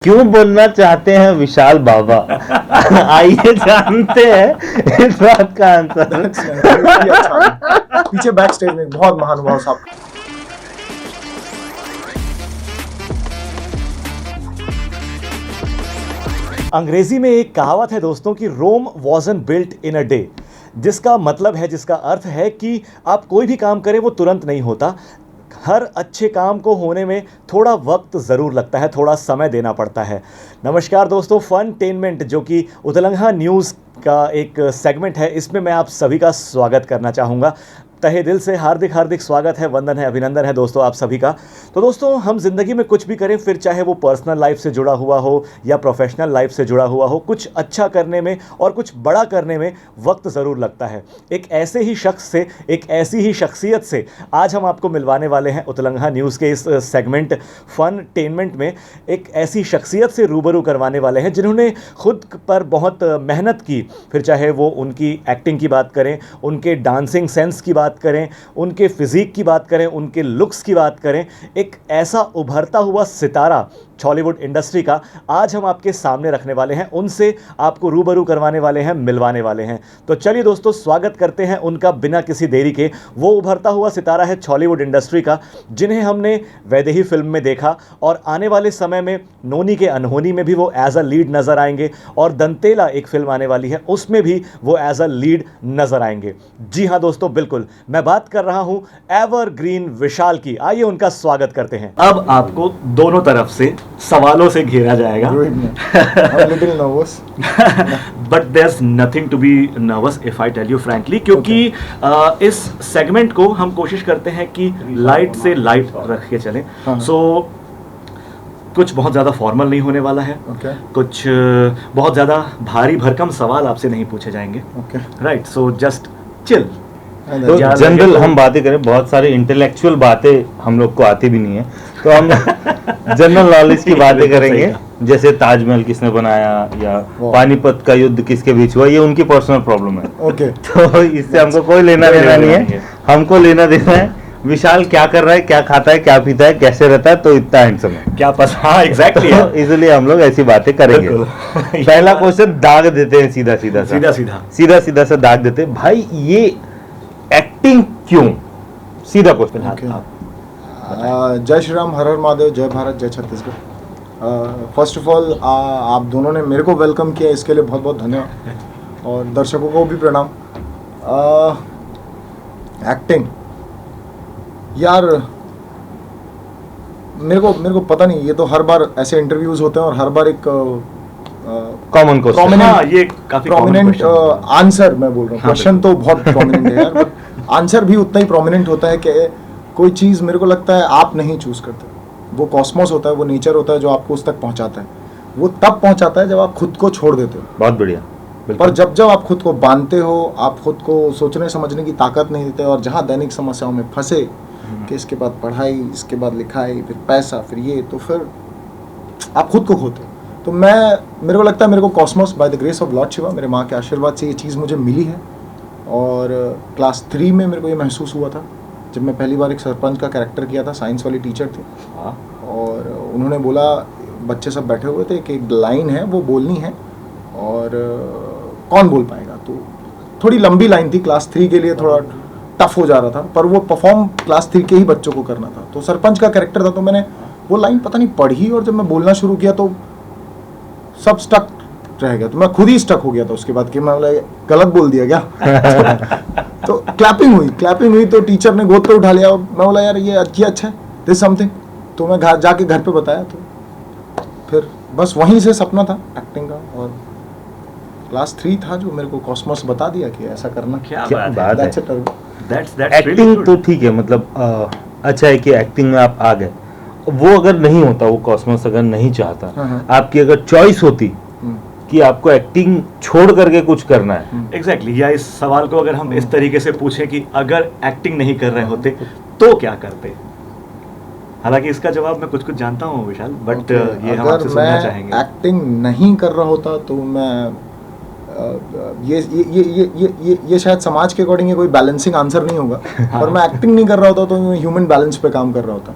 क्यों बोलना चाहते हैं विशाल बाबा? आइए जानते हैं इस बात का आंसर। पीछे बैक स्टेज में बहुत महानुभाव साहब। अंग्रेजी में एक कहावत है दोस्तों कि रोम वॉजन बिल्ट इन अ डे, जिसका मतलब है, जिसका अर्थ है कि आप कोई भी काम करें वो तुरंत नहीं होता। हर अच्छे काम को होने में थोड़ा वक्त ज़रूर लगता है, थोड़ा समय देना पड़ता है। नमस्कार दोस्तों, फनटेनमेंट जो कि उतलंघा न्यूज़ का एक सेगमेंट है, इसमें मैं आप सभी का स्वागत करना चाहूँगा। तहे दिल से हार्दिक हार्दिक स्वागत है, वंदन है, अभिनंदन है दोस्तों आप सभी का। तो दोस्तों, हम ज़िंदगी में कुछ भी करें, फिर चाहे वो पर्सनल लाइफ से जुड़ा हुआ हो या प्रोफेशनल लाइफ से जुड़ा हुआ हो, कुछ अच्छा करने में और कुछ बड़ा करने में वक्त ज़रूर लगता है। एक ऐसे ही शख्स से, एक ऐसी ही शख्सियत से आज हम आपको मिलवाने वाले हैं उतलंघा न्यूज़ के इस सेगमेंट फनटेनमेंट में। एक ऐसी शख्सियत से रूबरू करवाने वाले हैं जिन्होंने खुद पर बहुत मेहनत की, फिर चाहे वो उनकी एक्टिंग की बात करें, उनके डांसिंग सेंस की बात करें, उनके फिजिक की बात करें, उनके लुक्स की बात करें। एक ऐसा उभरता हुआ सितारा हॉलीवुड इंडस्ट्री का आज हम आपके सामने रखने वाले हैं, उनसे आपको रूबरू करवाने वाले हैं, मिलवाने वाले हैं। तो चलिए दोस्तों, स्वागत करते हैं उनका बिना किसी देरी के। वो उभरता हुआ सितारा है हॉलीवुड इंडस्ट्री का, जिन्हें हमने वैदेही फिल्म में देखा और आने वाले समय में नोनी के अनहोनी में भी वो एज अ लीड नजर आएंगे, और दंतेला एक फिल्म आने वाली है, उसमें भी वो एज अ लीड नजर आएंगे। जी हाँ दोस्तों, बिल्कुल मैं बात कर रहा हूं एवरग्रीन विशाल की। आइए उनका स्वागत करते हैं। अब आपको दोनों तरफ से सवालों से घेरा जाएगा। But there is nothing to be nervous if I tell you frankly, क्योंकि इस सेगमेंट को हम कोशिश करते हैं कि लाइट से लाइट रख के चलें। सो कुछ बहुत ज़्यादा फॉर्मल नहीं होने वाला है, कुछ बहुत ज़्यादा भारी भरकम सवाल आपसे नहीं पूछे जाएंगे, राइट? So just chill. तो जनरल हम बातें करें, बहुत सारी इंटेलेक्चुअल बातें हम लोग को आती भी नहीं है, तो हम जनरल नॉलेज की बातें करेंगे, जैसे ताजमहल किसने बनाया या पानीपत का युद्ध किसके बीच हुआ, ये उनकी पर्सनल प्रॉब्लम है। तो इससे हमको कोई लेना देना नहीं है। हमको लेना देना है विशाल क्या कर रहा है, क्या खाता है, क्या पीता है, कैसे रहता है, तो इतना हैंडसम है, क्या पसंद। हाँ एग्जैक्टली, इसलिए हम लोग ऐसी बातें करेंगे। पहला क्वेश्चन दाग देते हैं, सीधा सीधा सा दाग देते हैं। भाई ये एक्टिंग क्यों? सीधा क्वेश्चन। जय श्री राम, हर हर महादेव, जय भारत, जय छत्तीसगढ़। फर्स्ट ऑफ ऑल आप दोनों ने मेरे को वेलकम किया, इसके लिए बहुत बहुत धन्यवाद, और दर्शकों को भी प्रणाम। एक्टिंग यार, मेरे को पता नहीं, ये तो हर बार ऐसे इंटरव्यूज होते हैं और हर बार एक कॉमन क्वेश्चन, ये काफी प्रोमिनेंट आंसर मैं बोल रहा हूँ। क्वेश्चन तो बहुत प्रोमिनेंट है यार, बट आंसर भी उतना ही प्रोमिनेंट होता है कि कोई चीज़ मेरे को लगता है आप नहीं चूज करते, वो कॉस्मोस होता है, वो नेचर होता है जो आपको उस तक पहुंचाता है। वो तब पहुंचाता है जब आप खुद को छोड़ देते हो। बहुत बढ़िया। पर जब जब आप खुद को बांधते हो, आप खुद को सोचने समझने की ताकत नहीं देते, और जहाँ दैनिक समस्याओं में फंसे कि इसके बाद पढ़ाई, इसके बाद लिखाई, फिर पैसा, फिर ये, तो फिर आप खुद को खोते हो। तो मेरे को लगता है मेरे को Cosmos by the grace of Lord Shiva, मेरे माँ के आशीर्वाद से ये चीज़ मुझे मिली है। और क्लास 3 में मेरे को ये महसूस हुआ था जब मैं पहली बार एक सरपंच का कैरेक्टर किया था। साइंस वाली टीचर थी, और उन्होंने बोला, बच्चे सब बैठे हुए थे, कि एक लाइन है वो बोलनी है, और कौन बोल पाएगा। तो थोड़ी लंबी लाइन थी, क्लास 3 के लिए थोड़ा टफ हो जा रहा था, पर वो परफॉर्म क्लास 3 के ही बच्चों को करना था। तो सरपंच का कैरेक्टर था, तो मैंने वो लाइन पता नहीं पढ़ी, और जब मैं बोलना शुरू किया तो सब स्टक रह गया। तो मैं खुद ही स्टक हो गया था उसके बाद कि मैं गलत बोल दिया क्या। तो क्लैपिंग हुई तो टीचर ने गोद पे उठा लिया, और मैं बोला यार ये अच्छा है, दिस समथिंग। तो मैं जाके घर पे बताया, तो फिर बस वहीं से सपना था एक्टिंग का, और क्लास 3 था जो मेरे को कॉस्मोस बता दिया कि ऐसा करना। क्या बात है। एक्टिंग तो ठीक है, मतलब अच्छा है कि एक्टिंग में आप आ गए। वो अगर नहीं होता, वो कॉस्मोस अगर नहीं चाहता, आपकी अगर चॉइस होती कि आपको एक्टिंग छोड़ करके कुछ करना है, एग्जैक्टली, या इस सवाल को अगर हम इस तरीके से पूछें कि अगर एक्टिंग नहीं कर रहे होते तो क्या करते? हालांकि इसका जवाब मैं कुछ जानता हूँ विशाल, बट ये हम आपसे सुनना चाहेंगे। एक्टिंग नहीं कर रहा होता तो मैं ये शायद समाज के अकॉर्डिंग कोई बैलेंसिंग आंसर नहीं होगा, पर मैं एक्टिंग नहीं कर रहा होता तो ह्यूमन बैलेंस पे काम कर रहा होता।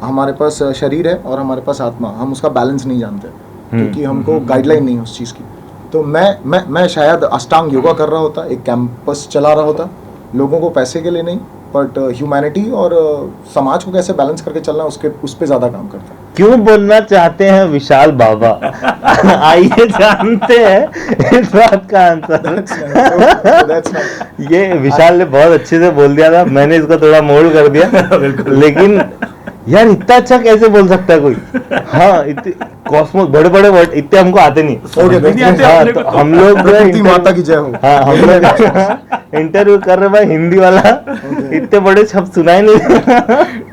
हमारे पास शरीर है और हमारे पास आत्मा, हम उसका बैलेंस नहीं जानते क्योंकि हमको गाइडलाइन नहीं है उस चीज़ की। तो मैं शायद अष्टांग योगा कर रहा होता, एक कैंपस चला रहा होता, लोगों को पैसे के लिए नहीं बट ह्यूमैनिटी और समाज को कैसे बैलेंस करके चलना उस पे ज़्यादा काम करता है। क्यों बोलना चाहते हैं विशाल बाबा? आइए जानते हैं इस बात का आंसर। ये विशाल ने बहुत अच्छे से बोल दिया था, मैंने इसको थोड़ा मोल्ड कर दिया। लेकिन यार इतना अच्छा कैसे बोल सकता है कोई? हाँ, इतने कॉस्मोस बड़े बड़े वर्ड इतने हमको आते नहीं। हाँ, तो हम लोग माता की जय हो। हाँ, हम लोग इंटरव्यू कर रहे भाई हिंदी वाला, इतने बड़े शब्द सुनाई नहीं।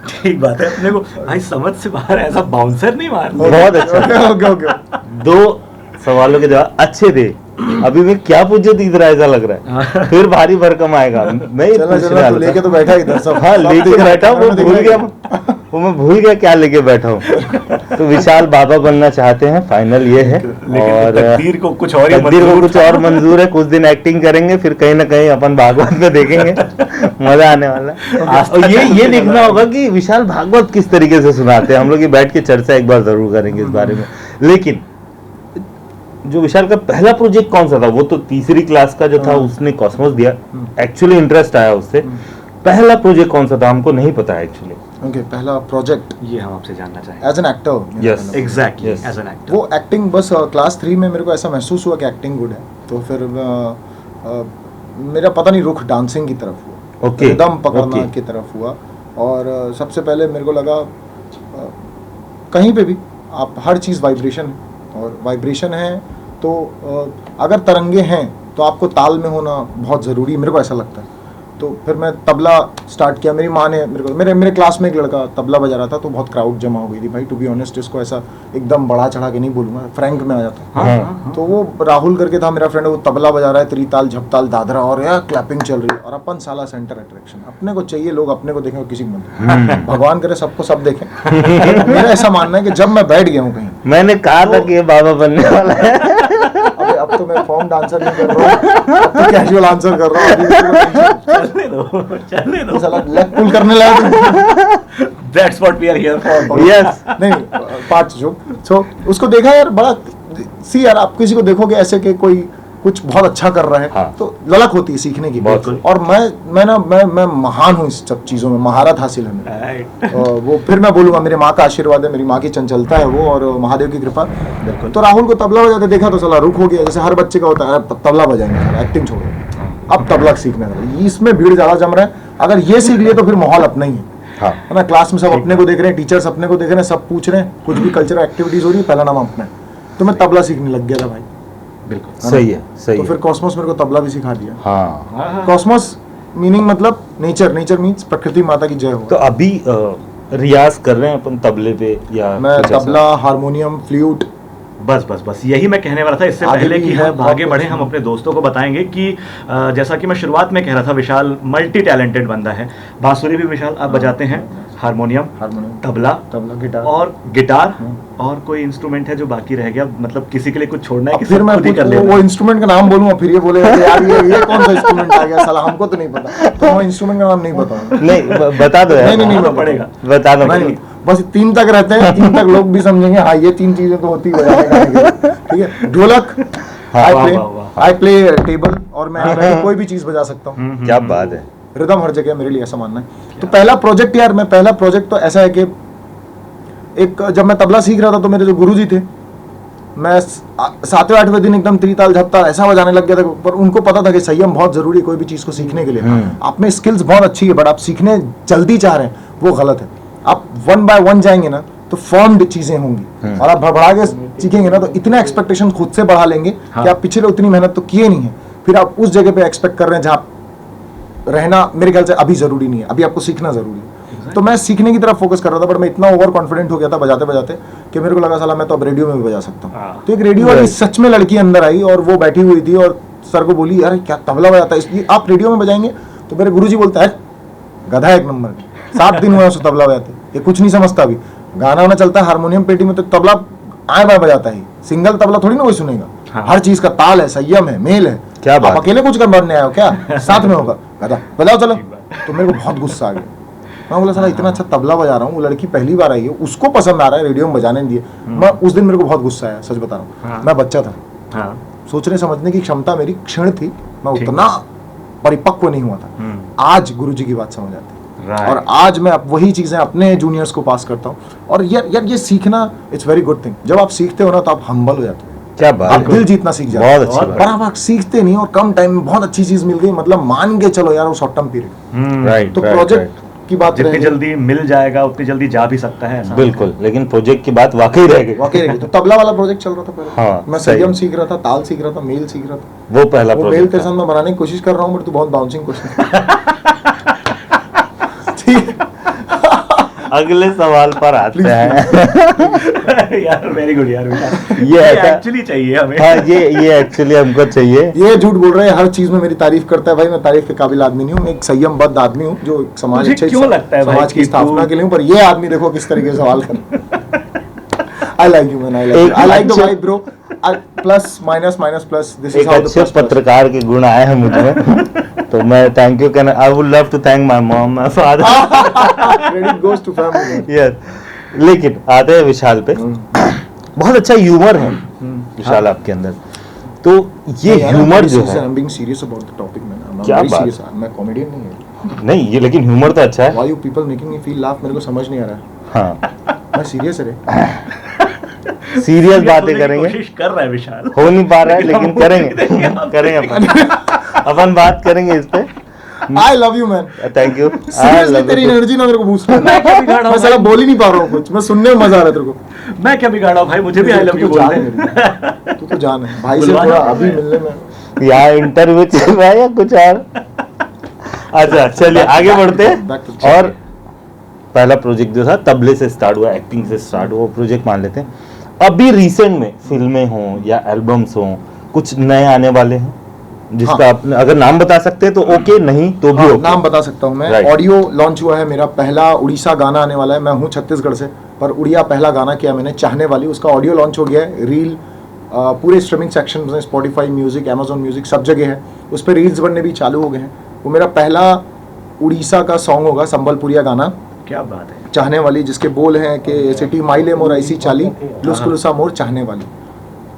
ठीक बात है, अपने को भाई समझ से बाहर ऐसा बाउंसर नहीं मारना। बहुत अच्छा। 2 सवालों के जवाब अच्छे थे। अभी मैं क्या पूछो तीसरा ऐसा लग रहा है, फिर भारी भरकम आएगा। मैं चला लेके तो बैठा इधर सब। हाँ, लेके बैठा हूँ, वो मैं भूल गया क्या लेके बैठा हूँ। तो विशाल बाबा बनना चाहते हैं, फाइनल ये है। और तकदीर को कुछ और मंजूर है। कुछ दिन एक्टिंग करेंगे, फिर कहीं ना कहीं अपन भागवत में देखेंगे, मजा आने वाला है। और ये देखना होगा कि विशाल भागवत किस तरीके से सुनाते हैं। हम लोग ये बैठ के चर्चा एक बार जरूर करेंगे इस बारे में। लेकिन जो विशाल का पहला प्रोजेक्ट कौन सा था? वो तो तीसरी क्लास का जो था उसने कॉस्मोस दिया, एक्चुअली इंटरेस्ट आया उससे। पहला प्रोजेक्ट कौन सा था हमको नहीं पता एक्चुअली। ओके, पहला प्रोजेक्ट ये हम आपसे जानना चाहेंगे। As an actor. Yes, exactly, Yes. As an actor. वो एक्टिंग बस क्लास 3 में मेरे को ऐसा महसूस हुआ कि एक्टिंग गुड है, तो फिर मेरा पता नहीं रुख डांसिंग की तरफ हुआ, Okay. रिदम पकड़ना Okay. की तरफ हुआ। और सबसे पहले मेरे को लगा कहीं पे भी आप हर चीज़ वाइब्रेशन है, और वाइब्रेशन है तो अगर तरंगे हैं तो आपको ताल में होना बहुत ज़रूरी है, मेरे को ऐसा लगता है। तो फिर मैं तबला स्टार्ट किया। मेरी माँ ने मेरे को मेरे क्लास में एक लड़का तबला बजा रहा था, तो बहुत क्राउड जमा हो गई थी भाई। टू बी ऑनेस्ट, इसको ऐसा एकदम बढ़ा चढ़ा के नहीं बोलूँगा, फ्रैंक में आ जाता है। तो वो राहुल करके था मेरा फ्रेंड, वो तबला बजा रहा है, त्रिताल झपताल दादरा, और यार क्लैपिंग चल रही है, और अपन साला सेंटर अट्रैक्शन। अपने को चाहिए लोग अपने को देखें और किसी को मत। भगवान करे सबको सब देखें। मेरा ऐसा मानना है कि जब मैं बैठ गया हूँ कहीं, मैंने कहा था कि ये बाबा बनने वाला है। अब तो मैं फॉर्म डांसर नहीं कर रहा हूँ, अब तो कैजुअल आंसर कर रहा हूँ। चलने दो। साला लेग पुल करने लगा। That's what we are here for. Yes, नहीं, पार्ट जो सो उसको देखा यार, बड़ा सी यार, आप किसी को देखोगे ऐसे कि कोई कुछ बहुत अच्छा कर रहा है, हाँ। तो ललक होती है सीखने की। बहुत। और मैं महान हूँ इस सब चीज़ों में, महारत हासिल है मेरी। Right. वो फिर मैं बोलूँगा मेरे माँ का आशीर्वाद है, मेरी माँ की चंचलता है वो, और महादेव की कृपा। तो राहुल को तबला बजाते देखा तो साला रुक हो गया, जैसे हर बच्चे का होता है, तबला बजाएंगे, एक्टिंग छोड़ो, अब तबला सीखना है। इसमें भीड़ ज़्यादा जम रहा है, अगर ये सीख लिए तो फिर माहौल अपना ही है। हाँ। है ना, क्लास में सब अपने को देख रहे हैं, टीचर्स अपने को देख रहे हैं, सब पूछ रहे हैं, कुछ भी कल्चरल एक्टिविटीज हो रही है, पहला नाम अपना है। तो मैं तबला सीखने लग गया था भाई। बिल्कुल सही है, सही तो है। फिर कॉस्मोस मेरे को तबला भी सिखा दिया। हाँ, कॉस्मोस मीनिंग मतलब नेचर मीन्स प्रकृति माता की जय हो। तो अभी रियाज कर रहे हैं अपन तबले पे या मैं कुछ ऐसा? Tabla, harmonium, flute. बस यही मैं कहने वाला था। इससे आगे पहले भी कि है, हम बहुत आगे बढ़े, हम अपने दोस्तों को बताएंगे कि जैसा कि मैं शुरुआत में कह रहा था, विशाल मल्टी टैलेंटेड बंदा है। बांसुरी भी विशाल आप बजाते हैं, हारमोनियम, तबला, गिटार और गिटार, और कोई इंस्ट्रूमेंट है जो बाकी रह गया? मतलब किसी के लिए कुछ छोड़ना है कि फिर सब मैं खुद ही कर वो लेना है? इंस्ट्रूमेंट का नाम बोलूंगा, फिर ये बोलेगा कि यार ये कौन सा इंस्ट्रूमेंट आ गया, साला हमको तो नहीं पता। तो मैं इंस्ट्रूमेंट का नाम नहीं बताऊंगा। नहीं, बता दो यार। नहीं, बताना पड़ेगा। बता दो। नहीं, बस 3 तक रहते हैं, 3 तक लोग भी समझेंगे हाँ ये 3 चीजें तो होती है। ठीक है, ढोलक, आई प्ले टेबल, और मैं कोई भी चीज बजा सकता हूँ। क्या बात है। रिदम हर जगह, मेरे लिए ऐसा मानना है। तो पहला प्रोजेक्ट तो ऐसा है कि एक जब मैं तबला सीख रहा था तो मेरे जो गुरुजी थे, मैं 7वें 8वें दिन एकदम त्रिताल झपताल ऐसा बजाने लग गया था। पर उनको पता था कि संयम बहुत जरूरी है कोई भी चीज को सीखने के लिए। आप में स्किल्स बहुत अच्छी है, बट आप सीखने जल्दी चाह रहे हैं, वो गलत है। आप 1 by 1 जाएंगे ना तो फॉर्म्ड चीजें होंगी, और आप बढ़ा के सीखेंगे ना तो इतना एक्सपेक्टेशन खुद से बढ़ा लेंगे कि आप पिछले उतनी मेहनत तो किए नहीं है, फिर आप उस जगह पे एक्सपेक्ट कर रहे हैं जहाँ रहना मेरे ख्याल से अभी जरूरी नहीं है, अभी आपको सीखना जरूरी है। तो मैं सीखने की तरफ फोकस कर रहा था, बट मैं इतना ओवर कॉन्फिडेंट हो गया था बजाते बजाते कि मेरे को लगा साला मैं तो अब रेडियो में भी बजा सकता हूँ। तो एक रेडियो वाली सच में लड़की अंदर आई, और वो बैठी हुई थी और सर को बोली यार क्या तबला बजाता है, इसलिए आप रेडियो में बजाएंगे? तो मेरे गुरुजी बोलता है गधा एक नंबर, 7 दिन हुआ उसको तबला बजाते, ये कुछ नहीं समझता अभी। गाना वाना चलता है हारमोनियम पेटी में, तो तबला आए बार बजाता है, सिंगल तबला थोड़ी ना कोई सुनेगा। हर चीज का ताल है, संयम है, मेल है। क्या बात आप अकेले कुछ करने आए हो क्या? साथ में होगा, गधा बजाओ चलो। तो मेरे को बहुत गुस्सा आ गया, मैं बोला साला इतना अच्छा तबला बजा रहा हूँ, वो लड़की पहली बार आई है, उसको पसंद आ रहा है, रेडियो में बजाने नहीं दिए। मैं उस दिन मेरे को बहुत गुस्सा आया, सच बता रहा हूँ। हाँ। मैं बच्चा था, हाँ सोचने समझने की क्षमता मेरी क्षीण थी, मैं उतना परिपक्व नहीं हुआ था। आज गुरुजी की बात समझ आती है Right. और आज मैं वही चीजें अपने जूनियर्स को पास करता हूँ। और यार ये सीखना इट्स वेरी गुड थिंग। जब आप सीखते हो ना तो आप हम्बल हो जाते हो, क्या बात आप है। दिल जीतना सीख जाते बहुत हो। अच्छी बात। पर आप सीखते नहीं और कम टाइम में बहुत अच्छी चीज मिल गई, मतलब मान के चलो यार वो शॉर्ट टर्म पीरियड। राइट तो राइट प्रोजेक्ट की बात जितनी रहेगी, जल्दी मिल जाएगा उतनी जल्दी जा भी सकता है ऐसा। बिल्कुल, लेकिन प्रोजेक्ट की बात वाकई रह गई। वाकई रहेगी। तो तबला वाला प्रोजेक्ट चल रहा था पहले। हाँ, मैं सही। संयम सीख रहा था, ताल सीख रहा था, मेल सीख रहा था। वो पहला वो मेल प्रोजेक्ट तेरे साथ मैं बनाने की कोशिश कर रहा हूँ, बट तू बहुत बाउंसिंग क्वेश्चन। ठीक है। अगले सवाल पर आते हैं। यार वेरी गुड यार विशाल। ये ऐसा- एक्चुअली चाहिए हमें। हाँ, ये एक्चुअली हमको चाहिए। ये झूठ बोल रहे हैं, हर चीज में मेरी तारीफ करता है। भाई मैं तारीफ के काबिल आदमी नहीं हूँ, मैं एक संयमबद्ध आदमी हूँ जो समाज तुझे क्यों लगता है भाई समाज की कि स्थापना तू- के लिए हूँ। पर ये आदमी देखो किस तरीके से सवाल कर। आई लाइक यू मैन, आई एक लाइक द अच्छे- vibe bro. Plus minus minus plus, this is एक हाउ द अच्छे पत्रकार के गुण आए हैं मुझ में। तो मैं थैंक यू कहना, I would love to thank my mom, my father. Credit goes to family. Yes, लेकिन आते हैं विशाल पे। बहुत अच्छा ह्यूमर है विशाल आपके अंदर। तो ये ह्यूमर जो है, I am being serious about the topic man, क्या वेरी बात सीरियस। मैं कॉमेडियन नहीं हूँ। नहीं ये लेकिन ह्यूमर तो अच्छा है। Why you people making me feel laugh, मेरे को समझ नहीं आ रहा है। हाँ, मैं सीरियस है रे। सीरियस बातें होने की करेंगे। कोशिश कर रहा है विशाल। हो नहीं पा रहा है लेकिन करेंगे। करेंगे अपन बात करेंगे इस पे। I love you man. Thank you. Seriously तेरी एनर्जी ना मेरे को बूस्ट कर। मैं क्या बिगाड़ा हूँ मैं साला भाई? बोल ही नहीं पा रहा हूँ कुछ, मैं सुनने में मजा आ रहा है तेरे को। मैं क्या बिगाड़ा हूँ भाई, मुझे भी आई लव यू तू तो जान बोलना है है। मेरी। तू तो जान है भाई से बुलवा थोड़ा ना। अभी मिलने में। यहाँ इंटरव्यू चल रहा है या कुछ और? अच्छा चलिए आगे बढ़ते हैं। Back to the और पहला प्रोजेक्ट जो था तबले से स्टार्ट हुआ, एक्टिंग से स्टार्ट हुआ, वो प्रोजेक्ट मान लेते हैं। अभी रिसेंट में फिल्में हों या एल्बम्स हों, कुछ नए आने वाले हैं जिसका हाँ। आप अगर नाम बता सकते हैं तो ओके, नहीं तो भी हाँ, ओके। नाम बता सकता हूँ मैं। Right. ऑडियो लॉन्च हुआ है मेरा, पहला उड़ीसा गाना आने वाला है। मैं हूँ छत्तीसगढ़ से, पर उड़िया पहला गाना किया मैंने, चाहने वाली। उसका ऑडियो लॉन्च हो गया है। रील पूरे स्ट्रीमिंग सेक्शन में, स्पॉटिफाई म्यूजिक, अमेजोन म्यूजिक, सब जगह है। उस पर रील्स बनने भी चालू हो गए हैं। वो मेरा पहला उड़ीसा का सॉन्ग होगा, संबलपुरिया गाना, क्या बात है। चाहने वाली, जिसके बोल हैं कि सिटी माइले मोर ऐसी चाली, लुस्कुलुसा मोर चाहने वाली।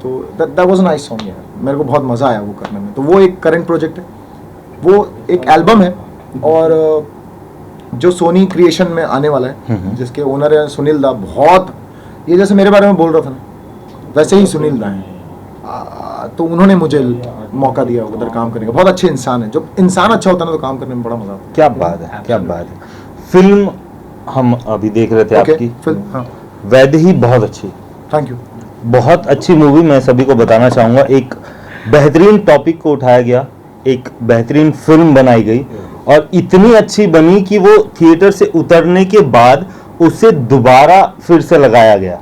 तो that was a nice song यार, मेरे को बहुत मज़ा आया वो करने में। तो वो एक करंट प्रोजेक्ट है, वो एक एल्बम है। और जो सोनी क्रिएशन में आने वाला है, जिसके ओनर है सुनील दा, बहुत ये जैसे मेरे बारे में बोल रहा था ना, वैसे ही सुनील दा है। तो उन्होंने मुझे मौका दिया उधर काम करने का। बहुत अच्छे इंसान है, जब इंसान अच्छा होता है ना तो काम करने में बड़ा मजा आता है। क्या बात है, क्या बात है। फिल्म हम अभी देख रहे थे आपकी, फिल्म, हाँ, वैदेही बहुत अच्छी, थैंक यू। बहुत अच्छी मूवी। मैं सभी को बताना चाहूँगा, एक बेहतरीन टॉपिक को उठाया गया, एक बेहतरीन फिल्म बनाई गई और इतनी अच्छी बनी कि वो थिएटर से उतरने के बाद उसे दोबारा फिर से लगाया गया।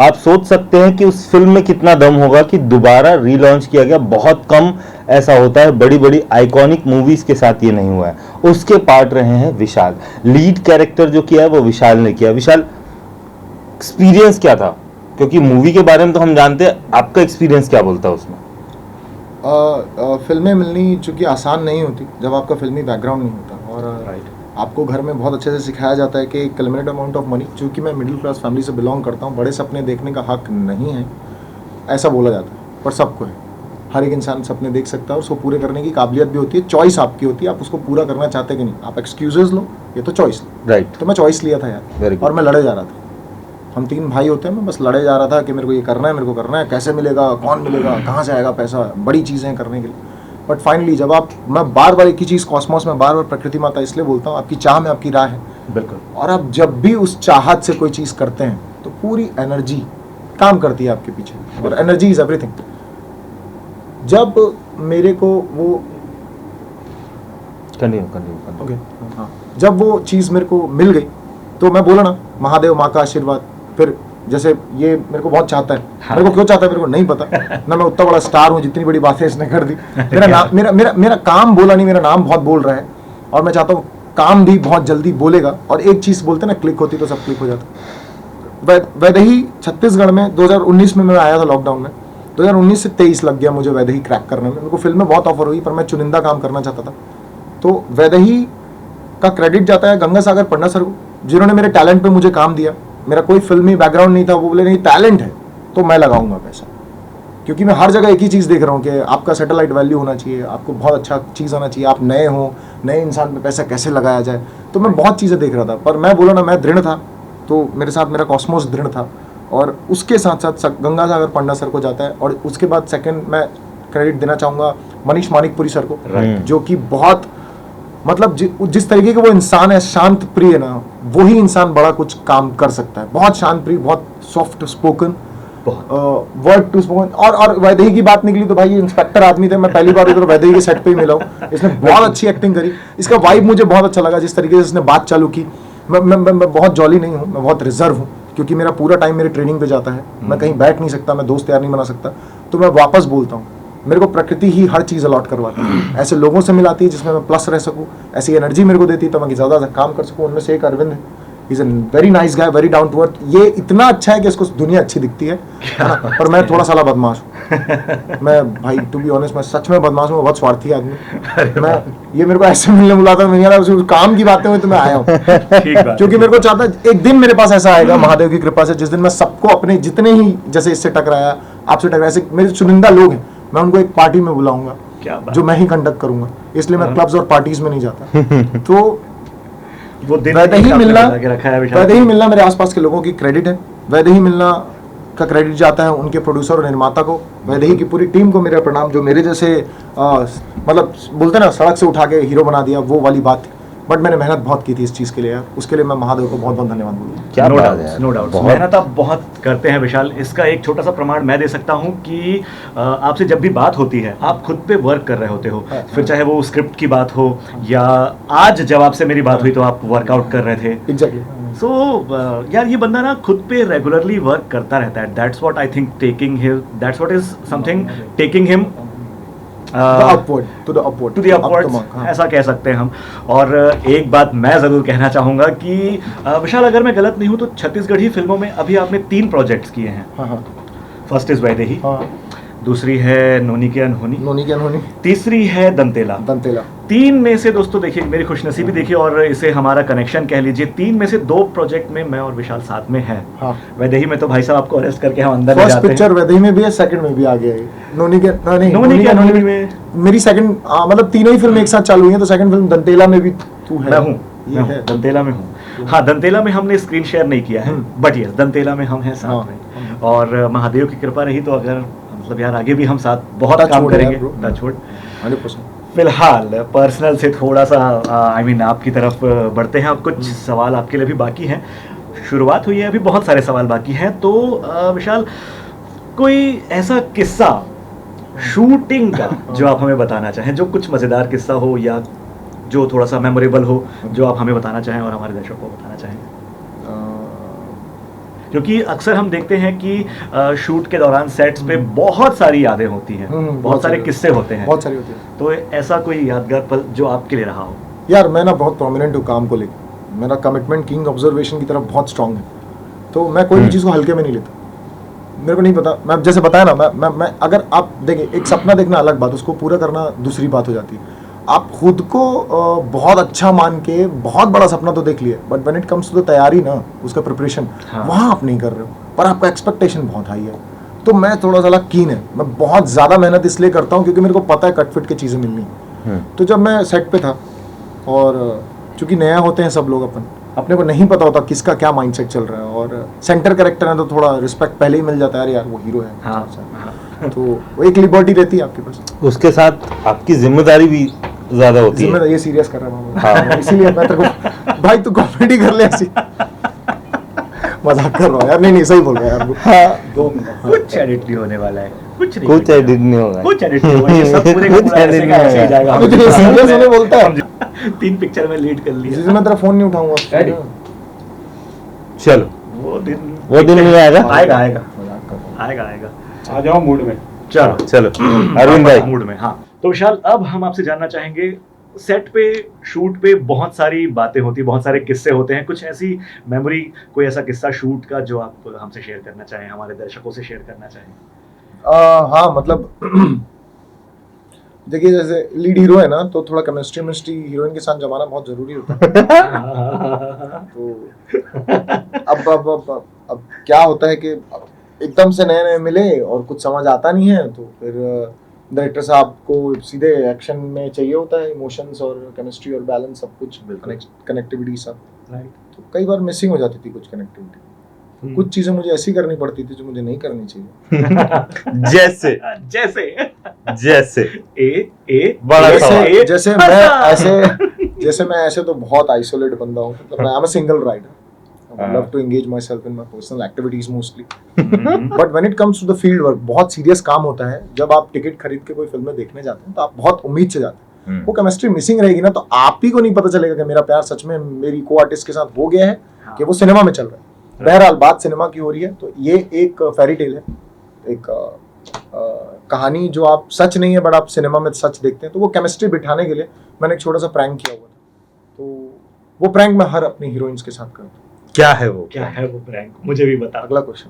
आप सोच सकते हैं कि उस फिल्म में कितना दम होगा कि दोबारा रीलॉन्च किया गया। बहुत कम ऐसा होता है, बड़ी बड़ी आइकॉनिक मूवीज के साथ ये नहीं हुआ है। उसके पार्ट रहे हैं विशाल, लीड कैरेक्टर जो किया है वो विशाल ने किया। विशाल, एक्सपीरियंस क्या था? क्योंकि मूवी के बारे में तो हम जानते हैं, आपका एक्सपीरियंस क्या बोलता है उसमें? फिल्में मिलनी चूँकि आसान नहीं होती जब आपका फिल्मी बैकग्राउंड नहीं होता। और आपको घर में बहुत अच्छे से सिखाया जाता है कि एक लिमिटेड अमाउंट ऑफ मनी, चूँकि मैं मिडिल क्लास फैमिली से बिलोंग करता हूँ, बड़े सपने देखने का हक नहीं है, ऐसा बोला जाता है। पर सबको है, हर एक इंसान सपने देख सकता है और उसको पूरे करने की काबिलियत भी होती है। चॉइस आपकी होती है, आप उसको पूरा करना चाहते कि नहीं। आप एक्सक्यूजेज लो, ये तो चॉइस लो। राइट, तो मैं चॉइस लिया था Very यार, good. और मैं लड़े जा रहा था। हम 3 भाई होते हैं, मैं बस लड़े जा रहा था कि मेरे को ये करना है, मेरे को करना है, कैसे मिलेगा, कौन मिलेगा, कहाँ से आएगा पैसा, बड़ी चीज़ें करने के लिए। बट फाइनली जब आप, मैं बार बार एक ही चीज़ कॉस्मोस में बार बार प्रकृति माता इसलिए बोलता हूँ, आपकी चाह में आपकी राह है। बिल्कुल। और आप जब भी उस चाहत से कोई चीज़ करते हैं तो पूरी एनर्जी काम करती है आपके पीछे, और एनर्जी इज़ एवरीथिंग। जब मेरे को वो कंटिन्यू। ओके, हाँ, जब वो चीज़ मेरे को मिल गई तो मैं बोला ना, महादेव, माँ का आशीर्वाद। फिर जैसे ये मेरे को बहुत चाहता है, मेरे को क्यों चाहता है मेरे को नहीं पता ना। मैं उतना बड़ा स्टार हूँ, जितनी बड़ी बातें इसने कर दी। मेरा नाम, मेरा काम बोला नहीं, मेरा नाम बहुत बोल रहा है। और मैं चाहता हूँ काम भी बहुत जल्दी बोलेगा। और एक चीज़ बोलते ना, क्लिक होती तो सब क्लिक हो जाता। वैदेही छत्तीसगढ़ में 2019 में मैं आया था लॉकडाउन में। 2019 से 23 लग गया मुझे वैदेही क्रैक करने में। मेरे को फिल्म में बहुत ऑफर हुई, पर मैं चुनिंदा काम करना चाहता था। तो वैदेही का क्रेडिट जाता है गंगा सागर पन्ना सर को, जिन्होंने मेरे टैलेंट पे मुझे काम दिया। मेरा कोई फिल्मी बैकग्राउंड नहीं था, वो बोले नहीं टैलेंट है तो मैं लगाऊंगा पैसा, क्योंकि मैं हर जगह एक ही चीज़ देख रहा हूँ कि आपका सैटेलाइट वैल्यू होना चाहिए, आपको बहुत अच्छा चीज़ आना चाहिए, आप नए हो, नए इंसान पे पैसा कैसे लगाया जाए। तो मैं बहुत चीज़ें देख रहा था, पर मैं बोला ना, मैं दृढ़ था, तो मेरे साथ मेरा कॉस्मोस दृढ़ था, और उसके साथ साथ गंगा सागर पंडा सर को जाता है। और उसके बाद सेकंड मैं क्रेडिट देना चाहूँगा मनीष मानिकपुरी सर को, जो कि बहुत मतलब जिस तरीके के वो इंसान है, शांत प्रिय ना, वही इंसान बड़ा कुछ काम कर सकता है। बहुत शांत प्रिय, बहुत soft spoken, word to spoken. और वैदेही की बात निकली तो भाई ये इंस्पेक्टर आदमी थे, मैं पहली बार इधर वैदेही के सेट पे ही मिला हूँ। इसने बहुत अच्छी एक्टिंग करी, इसका वाइब मुझे बहुत अच्छा लगा, जिस तरीके से इसने बात चालू की। मैं बहुत जॉली नहीं हूँ, मैं बहुत रिजर्व हूँ, क्योंकि मेरा पूरा टाइम मेरी ट्रेनिंग पे जाता है। मैं कहीं बैठ नहीं सकता, मैं दोस्त यार नहीं बना सकता, तो मैं वापस बोलता हूँ। मेरे को प्रकृति ही हर चीज़ अलॉट करवाती है, ऐसे लोगों से मिलाती है जिसमें मैं प्लस रह सकूँ, ऐसी एनर्जी मेरे को देती है तो मैं ज़्यादा काम कर सकूँ। उनमें से एक अरविंद है, is a very nice guy, very down to earth. ये इतना अच्छा है कि इसको दुनिया अच्छी दिखती है ना, पर मैं थोड़ा साला बदमाश हूँ। मैं भाई टू बी ऑनेस्ट, मैं सच में बदमाश हूँ, बहुत स्वार्थी आदमी। मैं ये मेरे को ऐसे मिलने बुलाता है, नहीं काम की बातें हुई तो मैं आया हूँ, क्योंकि मेरे को चाहता है एक दिन मेरे पास ऐसा आएगा महादेव की कृपा से, जिस दिन मैं सबको अपने जितने ही, जैसे इससे टकराया, आपसे टकराया, ऐसे मेरे चुनिंदा लोग हैं, मैं उनको एक पार्टी में बुलाऊंगा जो मैं ही कंडक्ट करूंगा। इसलिए मैं क्लब्स और पार्टीज में नहीं जाता। तो वो दिन वैदे ही मिलना मेरे आसपास के लोगों की क्रेडिट है। वैदे ही मिलना का क्रेडिट जाता है उनके प्रोड्यूसर और निर्माता को, वैदे ही की पूरी टीम को मेरा प्रणाम, जो मेरे जैसे मतलब बोलते ना सड़क से उठा के हीरो बना दिया, वो वाली बात थी। बट मैंने मेहनत बहुत की थी इस चीज़ के लिए यार, उसके लिए मैं महादेव को बहुत बहुत धन्यवाद बोलूँगा। क्या नो बात डाउट, है यार, नो डाउट, बहुत- मेहनत आप बहुत करते हैं विशाल। इसका एक छोटा सा प्रमाण मैं दे सकता हूँ कि आपसे जब भी बात होती है आप खुद पे वर्क कर रहे होते हो, फिर चाहे वो स्क्रिप्ट की बात हो या आज जब आपसे मेरी बात हुई तो आप वर्कआउट कर रहे थे। एग्जैक्टली। सो यार ये बंदा ना खुद पे रेगुलरली वर्क करता रहता है। That's what I think taking him, that's what is something taking him to the upward, ऐसा कह सकते हैं हम। और एक बात मैं ज़रूर कहना चाहूँगा कि विशाल, अगर मैं गलत नहीं हूँ तो छत्तीसगढ़ी फिल्मों में अभी आपने 3 प्रोजेक्ट्स किए हैं। हाँ, फर्स्ट इज वैदेही, दूसरी है नोनी की अनहोनी, तीसरी है दंतेला। 3 में से दोस्तों देखिए, मेरी खुशनसीबी देखिए, और इसे हमारा कनेक्शन कह लीजिए, 3 में से 2 प्रोजेक्ट में मैं और विशाल साथ में हैं। हाँ। वैदेही में तो भाई साहब आपको अरेस्ट करके हम अंदर ले फर्स्ट जाते हैं। पिक्चर वैदेही में भी है, सेकंड में भी आ गया है। नोनी की अनहोनी में मेरी सेकंड, मतलब तीनों ही फिल्म एक साथ चालू हुई हैं, तो सेकंड फिल्म दंतेला में भी तू है। मैं हूँ, दंतेला में हूँ। हाँ, दंतेला में हमने स्क्रीन शेयर नहीं किया है, बट यस दंतेला में हम हैं साथ में। और महादेव की कृपा रही तो अगर मतलब यार आगे भी हम साथ बहुत काम करेंगे। Touch wood. 100%। फिलहाल पर्सनल से थोड़ा सा आई मीन आपकी तरफ बढ़ते हैं। अब कुछ सवाल आपके लिए भी बाकी हैं, शुरुआत हुई है, अभी बहुत सारे सवाल बाकी हैं। तो विशाल, कोई ऐसा किस्सा शूटिंग का जो आप हमें बताना चाहें, जो कुछ मज़ेदार किस्सा हो या जो थोड़ा सा मेमोरेबल हो, जो आप हमें बताना चाहें और हमारे दर्शकों को बताना चाहें? क्योंकि अक्सर हम देखते हैं कि शूट के दौरान सेट्स पे बहुत सारी यादें होती हैं, बहुत सारे किस्से होते हैं, बहुत सारी होती है। तो ऐसा कोई यादगार पल जो आपके लिए रहा हो? यार मैं ना बहुत प्रोमिनेंट हूँ काम को लेकर, मेरा कमिटमेंट किंग ऑब्जर्वेशन की तरफ बहुत स्ट्रांग है, तो मैं कोई भी चीज़ को हल्के में नहीं लेता। मेरे को नहीं पता, मैं जैसे बताया ना, मैं अगर आप देखिए, एक सपना देखना अलग बात, उसको पूरा करना दूसरी बात हो जाती है। आप खुद को बहुत अच्छा मान के बहुत बड़ा सपना तो देख लिया, but when it comes to the तैयारी ना, उसका प्रिपरेशन, वहाँ आप नहीं कर रहे हो, पर आपका एक्सपेक्टेशन बहुत हाई है। तो मैं थोड़ा सा कीन है, मैं बहुत ज़्यादा मेहनत इसलिए करता हूँ क्योंकि मेरे को पता है कट फिट की चीज़ें मिलनी है। तो जब मैं सेट पे था, और चूँकि नया होते हैं सब लोग, अपने को नहीं पता होता किसका क्या माइंडसेट चल रहा है, और सेंटर कैरेक्टर है तो थोड़ा रिस्पेक्ट पहले ही मिल जाता है, यार वो हीरो है। हाँ। तो वो एक लिबर्टी रहती है आपके पास, उसके साथ आपकी जिम्मेदारी भी ज्यादा होती है। ये सीरियस कर रहा हूँ। हाँ, इसीलिए मैं तेरे को भाई तू कॉमेडी कर ले ऐसी, मजाक कर रहा हूँ यार, नहीं सही बोल रहा है यार। हाँ, 2 मिनट, कुछ एडिट नहीं होने वाला है, कुछ एडिट नहीं होगा, कुछ एडिट नहीं होगा, ये सब पूरे का पूरा ऐसे का ऐसे ही जाएगा। अभी तो सीरियस होने बोलता है। 3 पिक्चर में लीड कर लिया। जिसमें मैं तेरा फोन नहीं उठाऊंगा। चलो वो दिन नहीं आएगा। आएगा। आ जाओ मूड में। चलो अरविंद भाई मूड में। हाँ, तो विशाल, अब हम आपसे जानना चाहेंगे, सेट पे, शूट पे बहुत सारी बातें होती, बहुत सारे किस्से होते हैं, कुछ ऐसी मेमोरी, कोई ऐसा किस्सा शूट का जो आप हमसे शेयर करना चाहें, हमारे दर्शकों से शेयर करना चाहें? हाँ, मतलब देखिए जैसे लीड हीरो है ना, तो थोड़ा केमिस्ट्री हीरोइन के साथ जमाना बहुत जरूरी होता है। तो अब क्या होता है कि एकदम से नए नए मिले और कुछ समझ आता नहीं है, तो फिर डायरेक्टर साहब को सीधे एक्शन में चाहिए होता है, इमोशंस और केमिस्ट्री और बैलेंस सब कुछ, कनेक्टिविटी सब। तो कई बार मिसिंग हो जाती थी कुछ कनेक्टिविटी, कुछ चीजें मुझे ऐसी करनी पड़ती थी जो मुझे नहीं करनी चाहिए। जैसे जैसे जैसे ए बड़ा सवाल। जैसे मैं ऐसे तो बहुत आइसोलेट बंदा हूँ, मतलब I am a single rider, I love to engage myself in my personal activities mostly, but when it comes to the field work, बहुत सीरियस काम होता है। जब आप टिकट खरीद के कोई फिल्में देखने जाते हैं तो आप बहुत उम्मीद से जाते हैं, वो केमिस्ट्री मिसिंग रहेगी ना, तो आप ही को नहीं पता चलेगा कि मेरा प्यार सच में मेरी को आर्टिस्ट के साथ हो गया है कि वो सिनेमा में चल रहा है। बहरहाल बात सिनेमा की हो रही है, तो ये एक फेरी टेल है, एक कहानी जो आप सच नहीं है बट आप सिनेमा में सच देखते हैं। तो वो केमिस्ट्री बिठाने के लिए मैंने एक छोटा सा प्रैंक किया हुआ था, तो वो प्रैंक मैं हर अपनी हीरोइंस के साथ करता हूँ। क्या है वो प्रैंक, मुझे भी बता। अगला क्वेश्चन।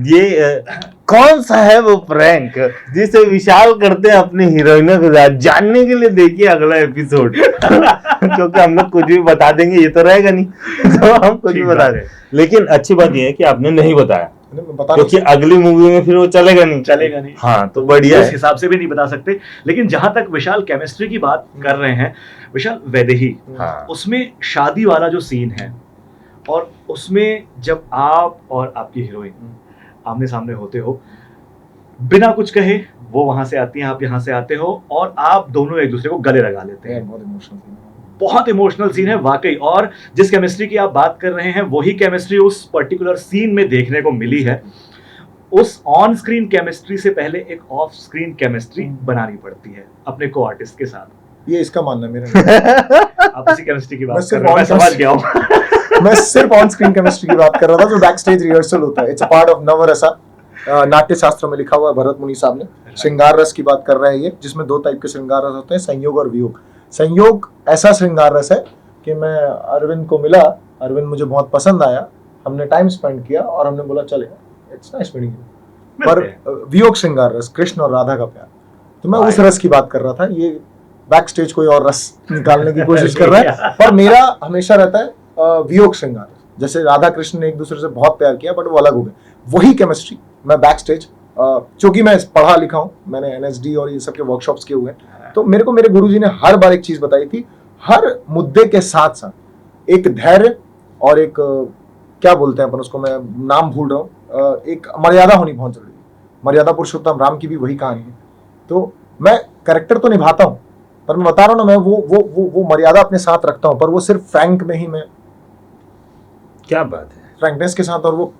ये कौन सा है वो प्रैंक जिसे विशाल करते हैं अपनी हीरोइनों के साथ? जानने के लिए देखिए अगला एपिसोड। क्योंकि हम लोग कुछ भी बता देंगे ये तो रहेगा नहीं, तो हम कुछ भी बता दें। लेकिन अच्छी बात ये है कि आपने नहीं बताया, क्योंकि अगली मूवी में फिर वो चलेगा नहीं। हाँ, तो बढ़िया उस हिसाब से भी नहीं बता सकते। लेकिन जहां तक विशाल केमिस्ट्री की बात कर रहे हैं, विशाल वैदेही, हाँ। उसमें शादी वाला जो सीन है, और उसमें जब आप और आपकी हीरोइन आमने सामने होते हो, बिना कुछ कहे वो वहां से आती हैं, आप यहाँ से आते हो, और आप दोनों एक दूसरे को गले लगा लेते हैं। बहुत इमोशनल सीन है वाकई। और जिस केमिस्ट्री की आप बात कर रहे हैं, वही केमिस्ट्री उस पर्टिकुलर सीन में देखने को मिली है। उस ऑन स्क्रीन केमिस्ट्री से पहले एक ऑफ स्क्रीन केमिस्ट्री बनानी पड़ती है अपने को आर्टिस्ट के साथ। ये इसका मानना है मेरा। आप इसी केमिस्ट्री की बात कर रहे हैं, मैं समझ गया हूं। मैं सिर्फ ऑन स्क्रीन केमिस्ट्री की बात कर रहा था, जो बैक स्टेज रिहर्सल होता है। It's a part of Navarasa, नाट्य शास्त्र में लिखा हुआ है, भरत मुनि साहब ने। श्रृंगार रस की बात कर रहे हैं ये, जिसमें दो टाइप के श्रृंगार रस होते हैं, संयोग और वियोग। संयोग ऐसा श्रृंगार रस है कि मैं अरविंद को मिला, अरविंद मुझे बहुत पसंद आया, हमने टाइम स्पेंड किया और हमने बोला चले, इट्स नाइस मीटिंग यू। पर वियोग श्रृंगार रस, कृष्ण और राधा का प्यार, तो मैं उस रस की बात कर रहा था। ये बैक स्टेज कोई और रस निकालने की कोशिश कर रहा है, पर मेरा हमेशा रहता है वियोग श्रृंगार। जैसे राधा कृष्ण ने एक दूसरे से बहुत प्यार किया बट वो अलग हो गए, वही केमिस्ट्री मैं बैक स्टेज, चूंकि मैं पढ़ा लिखा हूँ, मैंने एनएसडी और ये सब के वर्कशॉप्स किए हुए हैं, तो मेरे को मेरे गुरुजी ने हर बार एक चीज बताई थी, हर मुद्दे के साथ साथ एक धैर्य और एक क्या बोलते हैं अपन उसको, मैं नाम भूल रहा हूँ, एक मर्यादा होनी बहुत जरूरी है। मर्यादा पुरुषोत्तम राम की भी वही कहानी है। तो मैं कैरेक्टर तो निभाता हूँ, पर मैं बता रहा हूँ ना, मैं वो मर्यादा अपने साथ रखता हूँ, पर वो सिर्फ फ्रैंक में ही मैं, क्या बात है, फ्रैंकनेस के साथ, और वो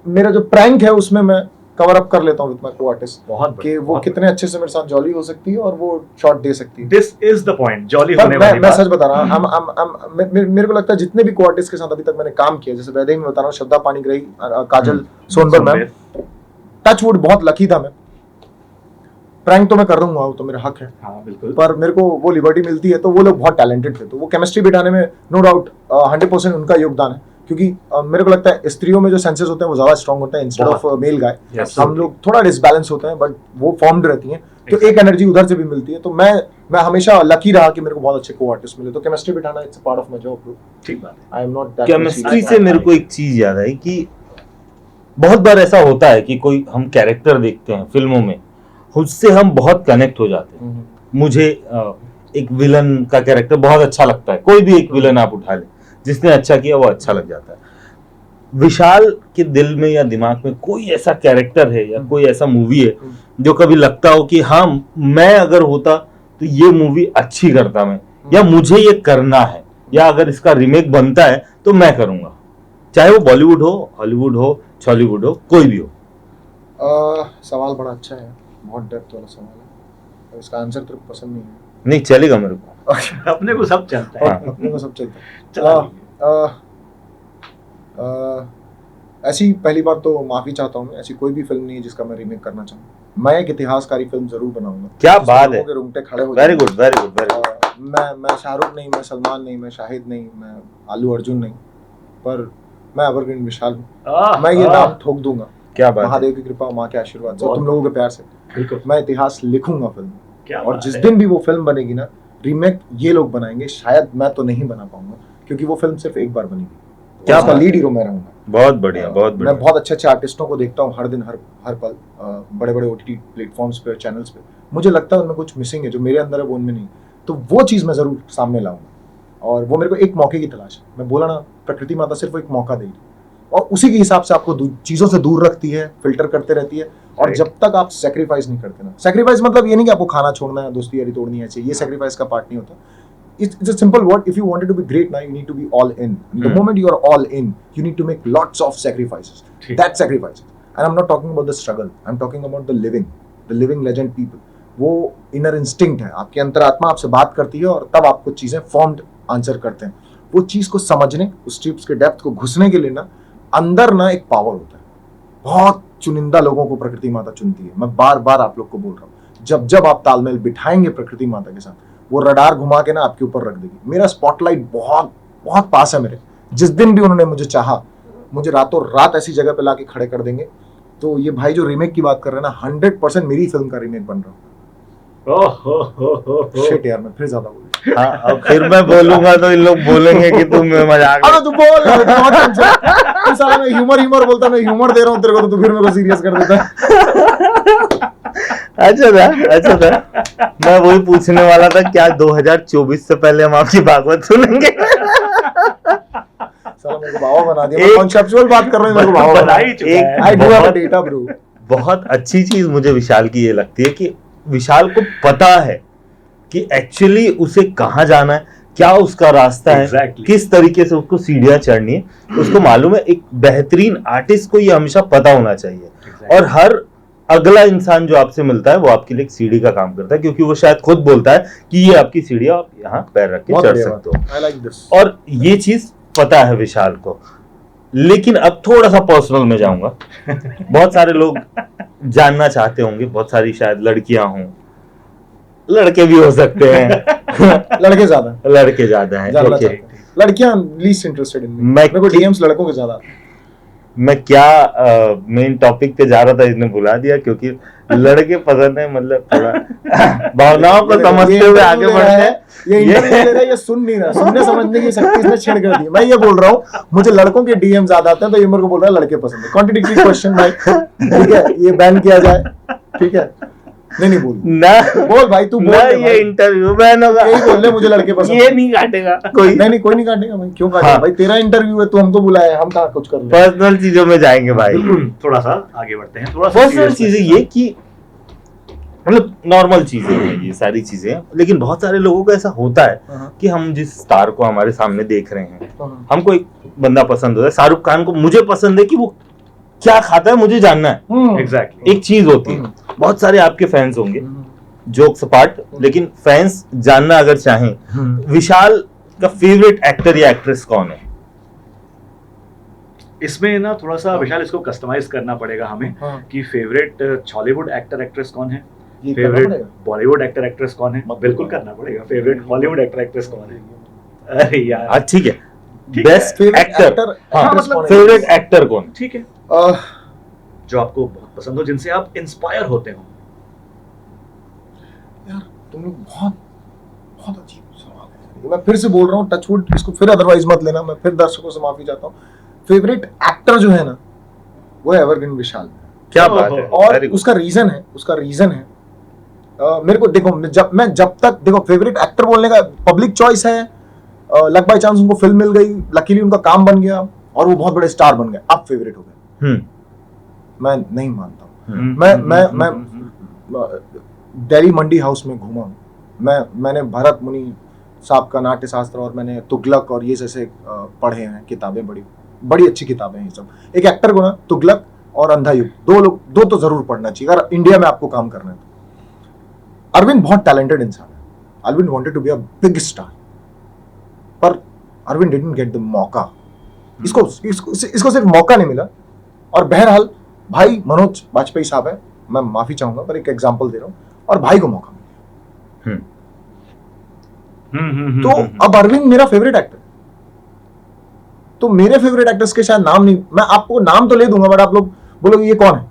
मेरा जो प्रैंक है उसमें मैं कवर अप कर लेता हूँ विद माय को आर्टिस्ट, बहुत कि वो कितने अच्छे से मेरे साथ जॉली हो सकती है और वो शॉट दे सकती है। This is the point, jolly होने वाली मैं सच बता रहा हूँ, मेरे को लगता है जितने भी को आर्टिस्ट के साथ अभी तक मैंने काम किया, जैसे वैदेही में बता रहा हूँ, श्रद्धा पाणिग्राही, काजल सोनकर मैम, टच वुड बहुत लकी था मैं। प्रैंक तो मैं कर दूंगा, वो तो मेरा हक है। हाँ, बिल्कुल। पर मेरे को वो लिबर्टी मिलती है, तो वो लोग बहुत टैलेंटेड थे, तो वो केमिस्ट्री बिठाने में नो डाउट 100% उनका योगदान है, क्योंकि मेरे को लगता है स्त्रियों में जो सेंसेस होते हैं वो ज्यादा स्ट्रांग होते हैं इंस्टेड ऑफ मेल गाय। हम लोग थोड़ा डिसबैलेंस होते हैं, बट वो फॉर्म्ड रहती हैं, तो एक एनर्जी उधर से भी मिलती है। तो मैं हमेशा लकी रहा कि मेरे को बहुत अच्छे को आर्टिस्ट मिले, तो केमिस्ट्री बिठाना it's a part of my job bro. ठीक बात है। I am not that chemistry से मेरे को एक चीज याद आई कि बहुत बार ऐसा होता है कि कोई हम कैरेक्टर देखते हैं फिल्मों में, उससे हम बहुत कनेक्ट हो जाते हैं। मुझे एक विलन का कैरेक्टर बहुत अच्छा लगता है, कोई भी एक विलन आप उठा ले, जिसने अच्छा किया वो अच्छा लग जाता है। विशाल के दिल में या दिमाग में कोई ऐसा कैरेक्टर है या कोई ऐसा मूवी है जो कभी लगता हो कि हाँ, मैं अगर होता तो ये मूवी अच्छी करता मैं, या मुझे ये करना है, या अगर इसका रीमेक बनता है तो मैं करूंगा, चाहे वो बॉलीवुड हो, हॉलीवुड हो, छॉलीवुड हो, कोई भी हो? सवाल बड़ा अच्छा है, बहुत डेप्थ वाला सवाल है, इसका आंसर तेरे को पसंद नहीं है। नहीं चलेगा मेरे को। अपने को सब चलता है। अपने को सब चलता है। ऐसी पहली बार तो माफी चाहता हूँ, मैं ऐसी कोई भी फिल्म नहीं है जिसका मैं रीमेक करना चाहूँ। मैं एक इतिहासकारी फिल्म जरूर बनाऊंगा। क्या बात है, रोंगटे खड़े हो very good very good very good. मैं शाहरुख नहीं, मैं सलमान नहीं, मैं शाहिद नहीं, मैं आलू अर्जुन नहीं, पर मैं एवरग्रीन विशाल हूँ। मैं ये नाम ठोक दूंगा। क्या बात, महादेव की कृपा, माँ के आशीर्वाद से, तुम लोगों के प्यार से। बिल्कुल। मैं इतिहास लिखूंगा फिल्म क्या और बात जिस है। दिन भी वो फिल्म बनेगी ना, रीमेक ये लोग बनाएंगे, शायद मैं तो नहीं बना पाऊंगा क्योंकि वो फिल्म सिर्फ एक बार बनेगी। क्या उसका बात लीड है। हीरो मैं रहूंगा। बहुत बढ़िया, बहुत मैं बढ़िया। बहुत अच्छे आर्टिस्टों को देखता हूँ हर दिन, हर पल, बड़े बड़े OTT प्लेटफॉर्म्स पे, चैनल्स पे। मुझे लगता है उनमें कुछ मिसिंग है जो मेरे अंदर है, वो उनमें नहीं। तो वो चीज़ मैं ज़रूर सामने लाऊंगा और वो मेरे को एक मौके की तलाश है। मैं बोला ना, प्रकृति माता सिर्फ एक मौका देगी और उसी के हिसाब से आपको चीज़ों से दूर रखती है, फिल्टर करते रहती है। और Right. जब तक आप सेक्रीफाइस नहीं करते ना, सेक्रीफाइस मतलब ये नहीं कि आपको खाना छोड़ना है, दोस्ती यारी तोड़नी है, ये सेक्रीफाइस का पार्ट नहीं होता। It's a simple word. If you wanted to be great now, you need to be all in. The moment you are all in, you need to make lots of sacrifices. ठीक। That sacrifices. And I'm not talking about the struggle. I'm talking about the living legend people. वो inner instinct है, आपकी अंतरात्मा आपसे बात करती है और तब आपको चीजें formed आंसर करते हैं। वो चीज को समझने, उस चीज के डेप्थ को घुसने के लिए ना, अंदर ना एक पावर होता है। बहुत चुनिंदा लोगों को प्रकृति माता चुनती है। मैं बार बार आप लोग को बोल रहा हूँ, जब जब आप तालमेल बिठाएंगे प्रकृति माता के साथ, वो रडार घुमा के ना आपके ऊपर रख देगी। मेरा स्पॉटलाइट बहुत बहुत पास है मेरे। जिस दिन भी उन्होंने मुझे चाहा, मुझे रातों रात ऐसी जगह पे लाके खड़े कर देंगे। तो ये भाई जो रीमेक की बात कर रहे हैं ना, 100% मेरी फिल्म का रीमेक बन रहा हूँ। शिट यार, मैं फिर ज्यादा बोल हाँ, अब फिर मैं बोलूंगा तो इन लोग बोलेंगे कि तुम मजाक। अरे तू बोल, बहुत टेंशन। तू साला मैं ह्यूमर बोलता, मैं ह्यूमर दे रहा हूँ तेरे को, तो तू फिर मेरे को सीरियस कर देता है। अच्छा था। मैं वही पूछने वाला था, क्या 2024 से पहले हम आपकी भागवत सुनेंगे? साला मेरे को बाबा बना दिया। मैं कॉन्सेप्चुअल बात कर रहा हूँ, मेरे को बाबा बना ही चुका है। आई डू हैव बहुत- डेटा ब्रो। बहुत अच्छी चीज मुझे विशाल की ये लगती है कि विशाल को पता है कि एक्चुअली उसे कहाँ जाना है, क्या उसका रास्ता है, Exactly. किस तरीके से उसको सीढ़ियां चढ़नी है, उसको मालूम है। एक बेहतरीन आर्टिस्ट को ये हमेशा पता होना चाहिए। Exactly. और हर अगला इंसान जो आपसे मिलता है वो आपके लिए एक सीढ़ी का काम करता है, क्योंकि वो शायद खुद बोलता है कि ये आपकी सीढ़ी है, आप यहाँ पैर रख के बहुत चढ़ बढ़िया सकते हो। I like this. और ये चीज पता है विशाल को। लेकिन अब थोड़ा सा पर्सनल में जाऊंगा। बहुत सारे लोग जानना चाहते होंगे, बहुत सारी शायद लड़कियां हों, लड़के भी हो सकते हैं। लड़के ज्यादा लड़के ज्यादा हैं। जानना ओके। चाहते हैं। लड़कियां लीस्ट इंटरेस्टेड इन मैं- मेरे को डीएम्स लड़कों के ज्यादा आते हैं। मैं क्या मेन टॉपिक पे जा रहा था, इसने बुला दिया, क्योंकि लड़के पसंद है, मतलब थोड़ा भावनाओं को समझते हुए आगे बढ़ रहे हैं। ये इंटरव्यू ले रहा है, ये सुन नहीं रहा, सुनने समझने की शक्ति इसने छेड़ कर दी। मैं ये बोल रहा हूँ, मुझे लड़कों के डीएम ज्यादा आते हैं, तो ये मेरे को बोल रहा है लड़के पसंद है। कॉन्ट्रडिक्टरी क्वेश्चन भाई, ठीक है, ये बैन किया जाए, ठीक है? नहीं बोल, ना बोल भाई, तू बोल ना, दे ये भाई। इंटरव्यू बैन होगा। यही बोल ले, मुझे लड़के पसंद ये है। नहीं काटेगा कोई। नहीं कोई नहीं काटेगा भाई, क्यों काटेगा हाँ। भाई? तेरा इंटरव्यू है, तू हमको बुलाया है, हम कहाँ कुछ कर रहे हैं। पर्सनल चीजों में जाएंगे भाई। थोड़ा सा आगे बढ़ते हैं, थोड़ा सा पर्सनल serious चीजें question। ये कि मतलब नॉर्मल चीजें हैं ये सारी चीजें, लेकिन बहुत सारे लोगों को ऐसा होता है हाँ। कि हम जिस स्टार को हमारे सामने देख रहे हैं, हाँ। हमको एक बंदा पसंद होता है। शाहरुख खान को मुझे पसंद है कि वो क्या खाता है, मुझे जानना है। Exactly. एक चीज होती है, बहुत सारे आपके फैंस होंगे, जोक्स अपार्ट, लेकिन फैंस जानना अगर चाहें, विशाल का फेवरेट एक्टर या एक्ट्रेस कौन है? इसमें ना थोड़ा सा विशाल इसको कस्टमाइज करना पड़ेगा हमें हाँ। कि फेवरेट हॉलीवुड एक्टर एक्ट्रेस कौन है, ये करना फेवरेट पड़ेगा। बॉलीवुड एक्टर एक्ट्रेस कौन है। मत बिल्कुल बोलो। करना पड़ेगा। फेवरेट हॉलीवुड एक्टर एक्ट्रेस कौन है? अरे यार ठीक है, ठीक है। बेस्ट Favorite एक्टर, actor- हाँ, actress मतलब कौन है? फेवरेट एक्टर कौन? ठीक है, अह, जो आपको बहुत पसंद हो, जिनसे आप इंस्पायर होते हो। यार तुम लोग बहुत बहुत अजीब सवाल है। मैं फिर से बोल रहा हूँ, टचवुड, इसको फिर अदरवाइज मत लेना, मैं फिर दर्शकों से माफी चाहता हूँ। फेवरेट एक्टर जो है ना, वो है एवरग्रीन विशाल। क्या बात है, और Very good. उसका रीजन है मेरे को देखो, जब तक देखो, फेवरेट एक्टर बोलने का पब्लिक चॉइस है। लक बाय चांस उनको फिल्म मिल गई, लकीली उनका काम बन गया और वो बहुत बड़े स्टार बन गए, अब फेवरेट हो गए। मैं नहीं मानता हूँ। मैं दिल्ली मंडी हाउस में घूमा हूँ। मैंने भरत मुनि साहब का नाट्य शास्त्र और मैंने तुगलक और ये जैसे पढ़े हैं किताबें, बड़ी अच्छी किताबें हैं ये सब। एक एक्टर को ना तुगलक और अंधा युग, दो तो जरूर पढ़ना चाहिए अगर इंडिया में आपको काम करना है तो। अरविंद बहुत टैलेंटेड इंसान है। Arvind wanted to be a big star, पर अरविंद डिडंट गेट द मौका। इसको सिर्फ मौका नहीं मिला। और बहरहाल भाई मनोज वाजपेयी साहब है, मैं माफी चाहूंगा पर एक एग्जांपल दे रहा हूं, और भाई को मौका मिला। तो अब अरविंद मेरा फेवरेट एक्टर। तो मेरे फेवरेट एक्टर्स के शायद नाम नहीं, मैं आपको नाम तो ले दूंगा, बट आप लोग बोलोगे ये कौन है,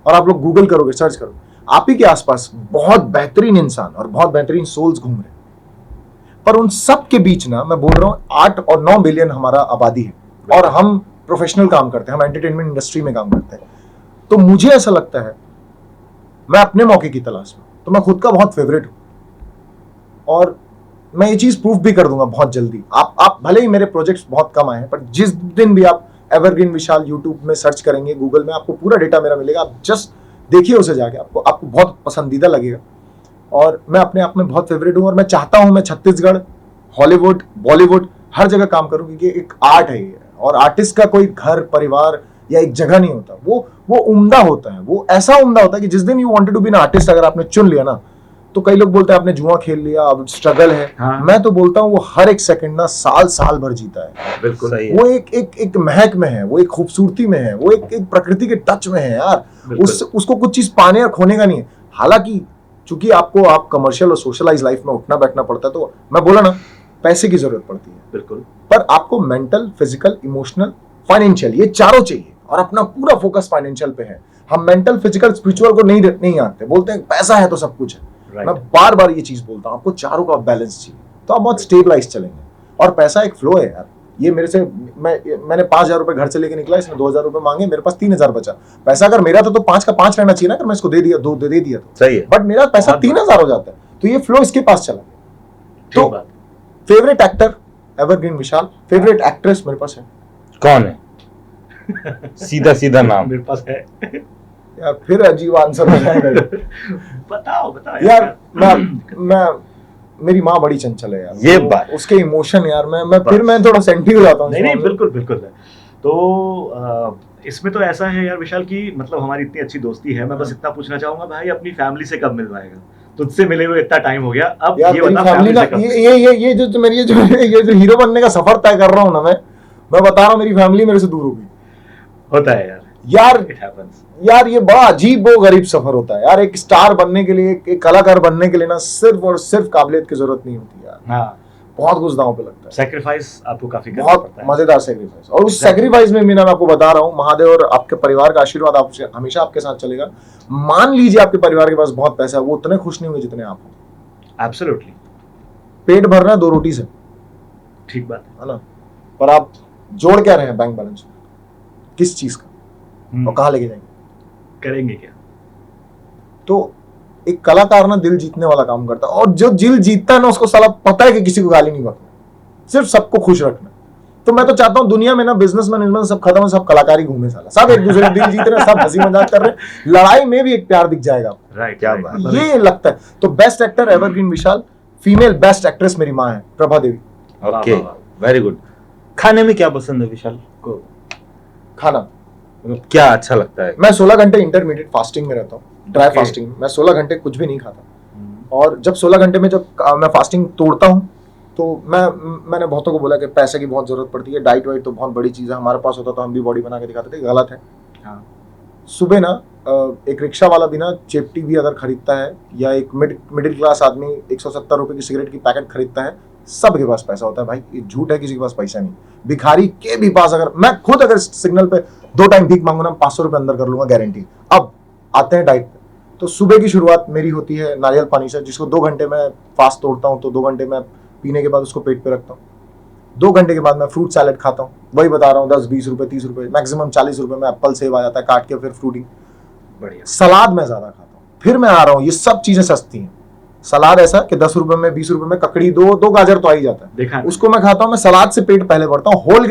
और आप लोग गूगल करोगे, सर्च करोगे। आप ही के आसपास बहुत बेहतरीन इंसान और बहुत बेहतरीन सोल्स घूम रहे हैं, पर उन सब के बीच ना मैं बोल रहा हूं 8 और 9 बिलियन हमारा आबादी है और हम प्रोफेशनल काम करते हैं, हम एंटरटेनमेंट इंडस्ट्री में काम करते हैं। तो मुझे ऐसा लगता है मैं अपने मौके की तलाश में, तो मैं खुद का बहुत फेवरेट हूं और मैं ये चीज प्रूफ भी कर दूंगा बहुत जल्दी। आप भले ही मेरे प्रोजेक्ट्स बहुत कम आए हैं, पर जिस दिन भी आप एवरग्रीन विशाल यूट्यूब में सर्च करेंगे, गूगल में, आपको पूरा डेटा मेरा मिलेगा। आप जस्ट देखिए उसे जाके, आपको बहुत पसंदीदा लगेगा और मैं अपने आप में बहुत फेवरेट हूँ और मैं चाहता हूँ मैं छत्तीसगढ़, हॉलीवुड, बॉलीवुड हर जगह काम करूँ, क्योंकि एक आर्ट है ये और आर्टिस्ट का कोई घर परिवार या एक जगह नहीं होता, वो उम्दा होता है, वो ऐसा उम्दा होता है कि जिस दिन you wanted to be an artist अगर आपने चुन लिया ना, तो कई लोग बोलते हैं आपने जुआ खेल लिया, अब स्ट्रगल है। हाँ। मैं तो बोलता हूँ वो हर एक सेकंड ना साल भर जीता है। बिल्कुल सही है। वो एक महक में है, वो एक खूबसूरती में है, वो एक प्रकृति के टच में है यार। उसको कुछ चीज पाने और खोने का नहीं है। हालांकि चूंकि आप कमर्शियल और सोशलाइज लाइफ में उठना बैठना पड़ता है, तो मैं बोला ना पैसे की जरूरत पड़ती है, बिल्कुल, पर आपको मेंटल, फिजिकल, इमोशनल, फाइनेंशियल ये चारों चाहिए और अपना पूरा फोकस फाइनेंशियल पे है। हम मेंटल, फिजिकल, स्पिरिचुअल को नहीं आते, बोलते हैं पैसा है तो सब कुछ है। Right. मैं बार बार ये चीज बोलता हूँ, आपको चारों का बैलेंस चाहिए तो आप बहुत स्टेबलाइज चलेंगे। और पैसा एक फ्लो है यार। ये मेरे से मैंने 5,000 रुपए घर से लेके निकला, इसने 2,000 रुपए मांगे, मेरे पास 3,000 बचा। पैसा अगर मेरा था तो 5 का 5 रहना चाहिए ना, अगर मैं इसको दे दिया तो सही है। बट मेरा पैसा बहुत 3,000 हो जाता है, तो ये फ्लो इसके पास चला गया। ठीक तो बात। फेवरेट एक्टर एवरग्रीन विशाल, फेवरेट एक्ट्रेस मेरे पास है। कौन है? सीधा नाम। मेरे पास है। यार फिर अजीब आंसर हो जाएगा। बताओ यार मैं मेरी माँ बड़ी चंचल है यार, ये तो बात। उसके इमोशन यार मैं थोड़ा सेंटी हो जाता हूँ। नहीं बिल्कुल तो इसमें तो ऐसा है यार विशाल की, मतलब हमारी इतनी अच्छी दोस्ती है, मैं बस इतना पूछना चाहूंगा भाई अपनी फैमिली से कब मिलवाएगा? तुझसे मिले हुए इतना टाइम हो गया, अब यार ये मेरी बता फैमिली फैमिली ना, से कब? ये जो मेरी ये जो हीरो बनने का सफर तय कर रहा हूँ ना, मैं बता रहा हूँ मेरी फैमिली मेरे से दूर होगी होता है यार, यार। इट हैपेंस यार ये बड़ा अजीब वो गरीब सफर होता है यार। एक स्टार बनने के लिए, एक कलाकार बनने के लिए ना सिर्फ और सिर्फ काबिलियत की जरूरत नहीं होती यार, हाँ, बहुत कुछ दांव पे लगता है, सैक्रिफाइस आपको काफी करना बहुत पड़ता है। मजेदार सेक्रीफाइस। और उस सेक्रीफाइस में मैं आपको बता रहा हूँ, महादेव और आपके परिवार का आशीर्वाद आपसे हमेशा आपके साथ चलेगा। मान लीजिए आपके परिवार के पास बहुत पैसा है, वो उतने खुश नहीं होंगे जितने आप हो। एब्सोल्युटली, पेट भरना 2 रोटी से, ठीक बात है ना, पर आप जोड़ क्या रहे हैं बैंक बैलेंस में, किस चीज का है। और कहाँ लेके जाएंगे? करेंगे क्या? तो एक कलाकार ना दिल जीतने वाला काम करता है, और जो दिल जीतता है ना उसको साला पता है कि किसी को गाली नहीं बकना, सिर्फ सबको खुश रखना। तो मैं तो चाहता हूं दुनिया में ना बिजनेस मैनेजमेंट सब खत्म है, सब कलाकारी घूमे साला, सब एक दूसरे दिल जीत रहे हैं, सब हंसी मजाक कर रहे हैं, लड़ाई में भी एक प्यार दिख जाएगा आपको। राइट, क्या राइट, बात। मतलब ये लगता है। तो best actor evergreen Vishal, female best actress मेरी माँ है Prabha Devi. Okay, very good. खाने में क्या पसंद है विशाल को? खाना मतलब क्या अच्छा लगता है? मैं 16 घंटे इंटरमीडिएट फास्टिंग में रहता हूँ, ड्राई Okay. फास्टिंग। मैं 16 घंटे कुछ भी नहीं खाता, और जब 16 घंटे में जब मैं फास्टिंग तोड़ता हूँ तो मैंने बहुतों को बोला कि पैसे की बहुत जरूरत पड़ती है, डाइट वाइट तो बहुत बड़ी चीज़ है, हमारे पास होता तो हम भी बॉडी बना के दिखाते थे, गलत है। हाँ। सुबह ना एक रिक्शा वाला भी ना चेप्टी भी अगर खरीदता है, या एक मिडिल क्लास आदमी 170 रुपए की सिगरेट की पैकेट खरीदता है, सबके पास पैसा होता है भाई, ये झूठ है किसी के पास पैसा नहीं। भिखारी के भी पास, अगर मैं खुद अगर सिग्नल पे 2 टाइम भीख मांगू ना, 500 रुपए अंदर कर लूंगा गारंटी। अब आते हैं डाइट पे। तो सुबह की शुरुआत मेरी होती है नारियल पानी से, जिसको 2 घंटे में फास्ट तोड़ता हूँ, तो 2 घंटे में पीने के बाद उसको पेट पे रखता हूँ। 2 घंटे के बाद मैं फ्रूट सैलेड खाता हूँ, वही बता रहा हूँ 10-20 रुपए 30 रुपए मैक्सिमम 40 रुपए में एप्पल सेब आ जाता है काट के, फिर फ्रूटिंग। बढ़िया। सलाद में ज्यादा खाता हूँ, फिर मैं आ रहा हूँ, ये सब चीजें सस्ती हैं। सलाद ऐसा कि 10 रुपए में 20 रुपए में ककड़ी, दो गाजर तो आ ही जाता है, देखा है। उसको मैं खाता हूँ। मैं सलाद से पेट पहले भरता हूँ। होल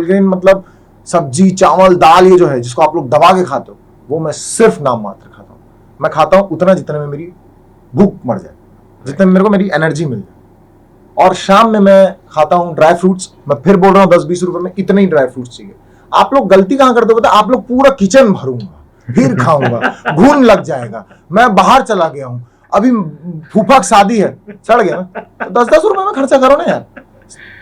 ग्रेन मतलब सब्जी चावल दाल, ये जो है जिसको आप लोग दबा के खाते हो, वो मैं सिर्फ नाम मात्र खाता हूँ। मैं खाता हूँ उतना जितने में मेरी भूख मर जाए, जितने में मेरे को मेरी एनर्जी मिल जाए। और शाम में मैं खाता हूँ ड्राई फ्रूट्स। मैं फिर बोल रहा हूँ 10-20 रुपए में इतने ही ड्राई फ्रूट्स चाहिए। आप लोग गलती कहाँ करते हो पता? आप लोग पूरा किचन भरूंगा, फिर खाऊंगा, घून लग जाएगा, मैं बाहर चला गया हूँ, अभी फूफा की शादी है, चढ़ गया ना, 10-10 रुपए में खर्चा करो ना यार।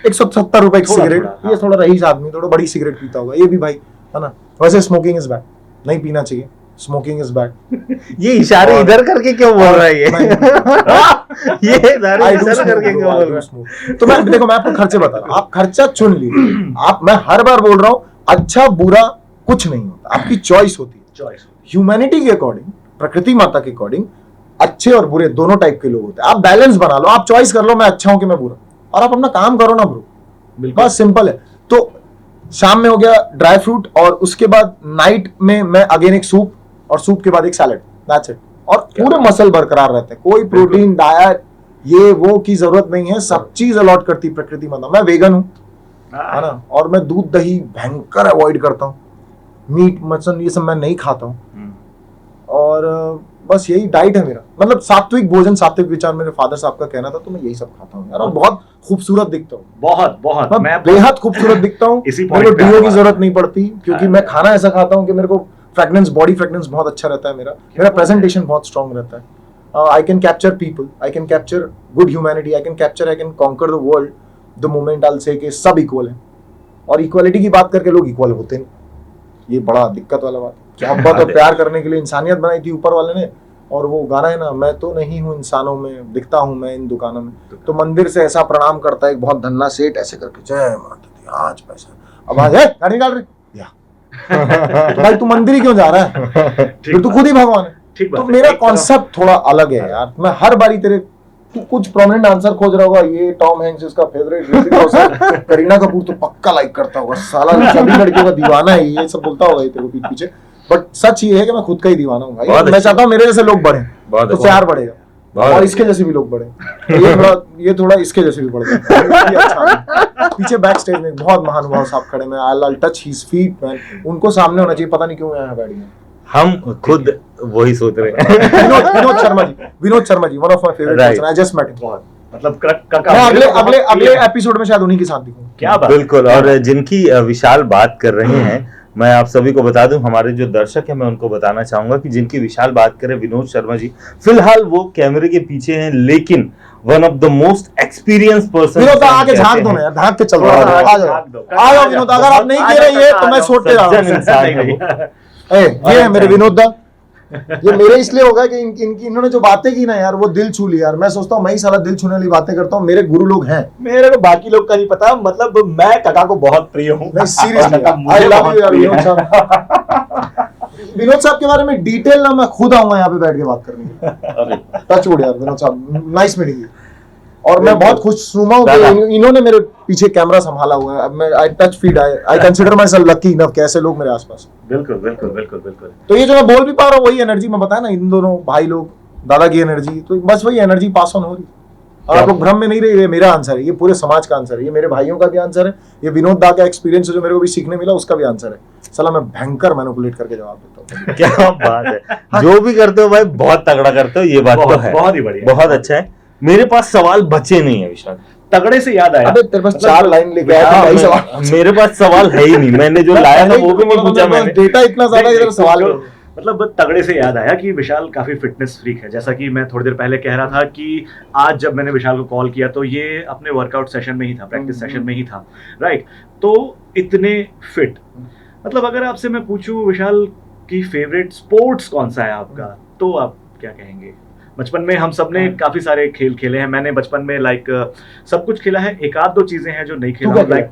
170 रुपए की थोड़ा सिगरेट, थोड़ा, ये थोड़ा रईस आदमी थोड़ा बड़ी सिगरेट पीता होगा, ये भी भाई है ना। वैसे स्मोकिंग इज बैड, नहीं पीना चाहिए, स्मोकिंग इज बैड। ये इशारे और- इधर करके क्यों बोल रहा है ये? ये इशारे I do इधर smoke, करके bro, क्यों I बोल do रहा है? smoke। तो मैं देखो, मैं आपको खर्चे बता रहा हूँ, आप खर्चा चुन लीजिए। मैं हर बार बोल रहा हूँ, अच्छा बुरा कुछ नहीं होता, आपकी चॉइस होती है। चॉइस। ह्यूमैनिटी के अकॉर्डिंग प्रकृति माता के अकॉर्डिंग अच्छे और बुरे दोनों टाइप के लोग होते हैं। आप बैलेंस बना लो, आप चॉइस कर लो मैं अच्छा हूं कि मैं बुरा, और आप अपना काम करो ना ब्रो, बिल्कुल बस सिंपल है। तो शाम में हो गया ड्राई फ्रूट, और उसके बाद नाइट में मैं अगेन एक सूप, और सूप के बाद एक सैलेड, दैट्स इट। और पूरे मसल बरकरार रहते हैं, कोई प्रोटीन डाइट ये वो की जरूरत नहीं है, सब चीज अलॉट करती प्रकृति माता। मैं वेगन हूँ है ना, और मैं दूध दही भयंकर अवॉइड करता हूँ, मीट मछली ये सब मैं नहीं खाता हूँ, और बस यही डाइट है मेरा। मतलब सात्विक भोजन सात्विक विचार मेरे फादर साहब का कहना था, तो मैं यही सब खाता हूँ यार, और बहुत खूबसूरत दिखता हूँ, बहुत बहुत मैं बेहद खूबसूरत दिखता हूँ। इसी मेरे को point पे डीओ की आया। जरूरत नहीं पड़ती, क्योंकि मैं खाना ऐसा खाता हूँ कि मेरे को फ्रेगनेंस, बॉडी फ्रेगनेंस बहुत अच्छा रहता है मेरा प्रेजेंटेशन बहुत स्ट्रांग रहता है। I can capture people, I can capture good humanity, I can conquer the world the moment I से कि सब इक्वल है। और इक्वालिटी की बात करके लोग इक्वल होते नहीं, ये बड़ा दिक्कत वाला बात। मोहब्बत और प्यार करने के लिए इंसानियत बनाई थी ऊपर वाले ने, और वो गाना है ना, मैं तो नहीं हूँ इंसानों में, दिखता हूँ मैं इन दुकानों में। तो मंदिर से ऐसा प्रणाम करता है एक बहुत धन्ना सेठ, ऐसे करके जय माता दी, आज पैसा, अब आज गाड़ी निकाल रही या तो भाई तू मंदिर ही क्यों जा रहा है, फिर तू खुद ही भगवान है। ठीक बात तो है, मेरा एक तरफ- कॉन्सेप्ट थोड़ा अलग है यार। मैं हर बारी तेरे, तू कुछ प्रोमिनेंट आंसर खोज रहा होगा, ये टॉम हैंक्स इसका फेवरेट, ऋतिक रोशन, करीना कपूर तो पक्का लाइक करता होगा, साला सभी लड़कियों का दीवाना है, ये सब बोलता होगा ये तेरे को पीठ पीछे। बट सच ये है कि मैं खुद का ही दीवाना हूँ भाई, बहुत मैं अच्छी चाहता हूँ मेरे जैसे लोग बढ़े, बहुत तो अच्छी। प्यार बढ़ेगा, बहुत और इसके जैसे भी लोग बढ़े, ये थोड़ा इसके जैसे भी बढ़ जाए, ये अच्छा है। पीछे बैक स्टेज में एक बहुत महानुभाव साहब खड़े हैं, I touch his feet man, उनको सामने होना चाहिए, पता नहीं क्यों यहाँ बैठ गए। हम खुद वही सोच रहे हैं। Vinod Sharma ji, one of my favourite Right. Person, I just met him. बहुत मतलब काका मैं मेरे अगले को बहुत अगले प्रिय अगले है। एपिसोड में शायद उन्हीं के साथ दिखूं। क्या बात, बिल्कुल, और जिनकी विशाल बात कर रहे हैं, मैं आप सभी को बता दूं, हमारे जो दर्शक हैं, मैं उनको बताना चाहूंगा कि जिनकी विशाल बात करें विनोद शर्मा जी, फिलहाल वो कैमरे के पीछे हैं, लेकिन one of the most experience person. Vinod आके झांक दो ना यार, झांक के चल रहा है, आ जाओ आ जाओ विनोद, अगर आप नहीं कह रहे ये तो मैं छोड़ के जा रहा हूँ। इंसान नहीं, है नहीं। वो। ये है मेरे विनोद दा, ये मेरे इसलिए होगा कि इनकी इन्होंने जो बातें की ना यार, वो दिल छू ली यार। मैं सोचता हूँ मैं ही साला दिल छूने वाली बातें करता हूँ, मेरे गुरु लोग हैं। मेरे को बाकी लोग का नहीं पता, मतलब मैं काका को बहुत प्रिय हूँ। नहीं सीरियसली, काका मुझे आई लव बहुत यू यार प्रिय विनोद है। साहब। विनोद साहब के बारे में डिटेल ना मैं खुद आऊंगा यहाँ पे बैठ के बात करने के लिए। टच वुड यार विनोद साहब, नाइस मीटिंग यू। और मैं बहुत खुशनुमा हूँ दादा। कि इन्होंने मेरे पीछे कैमरा संभाला हुआ है। अब मैं I touch feed, I consider my self lucky enough, कैसे लोग मेरे आसपास। बिल्कुल बिल्कुल बिल्कुल बिल्कुल। तो ये जो मैं बोल भी पा रहा हूँ, वही एनर्जी मैं बताया ना, इन दोनों भाई लोग, दादा की एनर्जी, तो बस वही एनर्जी पास ऑन हो रही। और आप लोग भ्रम में नहीं रहे, ये मेरा आंसर है, ये पूरे समाज का आंसर है, ये मेरे भाइयों का भी आंसर है, ये विनोद दा का एक्सपीरियंस है जो मेरे को भी सीखने मिला, उसका भी आंसर है। साला मैं भयंकर मैनिपुलेट करके जवाब देता हूँ। क्या बात है, जो भी करते हो भाई बहुत तगड़ा करते हो, ये बात तो है, बहुत ही बढ़िया, बहुत अच्छा है। मेरे पास सवाल बचे नहीं है विशाल। तगड़े से याद आया। अबे तेरे पास 4 लाइन लेके आया था, हाँ, यही सवाल। मेरे पास सवाल है ही नहीं, मैंने जो लाया था वो भी नहीं पूछा मैंने। डेटा इतना ज्यादा नहीं, इधर नहीं, सवाल जो- मतलब तगड़े से याद आया कि विशाल काफी फिटनेस फ्रीक है। जैसा कि मैं थोड़ी देर पहले कह रहा था कि आज जब मैंने विशाल को कॉल किया तो ये अपने वर्कआउट सेशन में ही था, प्रैक्टिस सेशन में ही था, राइट। तो इतने फिट, मतलब अगर आपसे मैं पूछूं विशाल की फेवरेट स्पोर्ट्स कौन सा है आपका, तो आप क्या कहेंगे? बचपन में हम सब ने काफी सारे खेल खेले हैं। मैंने बचपन में सब कुछ खेला है, एक आध दो चीजें हैं जो नहीं खेला, लाइक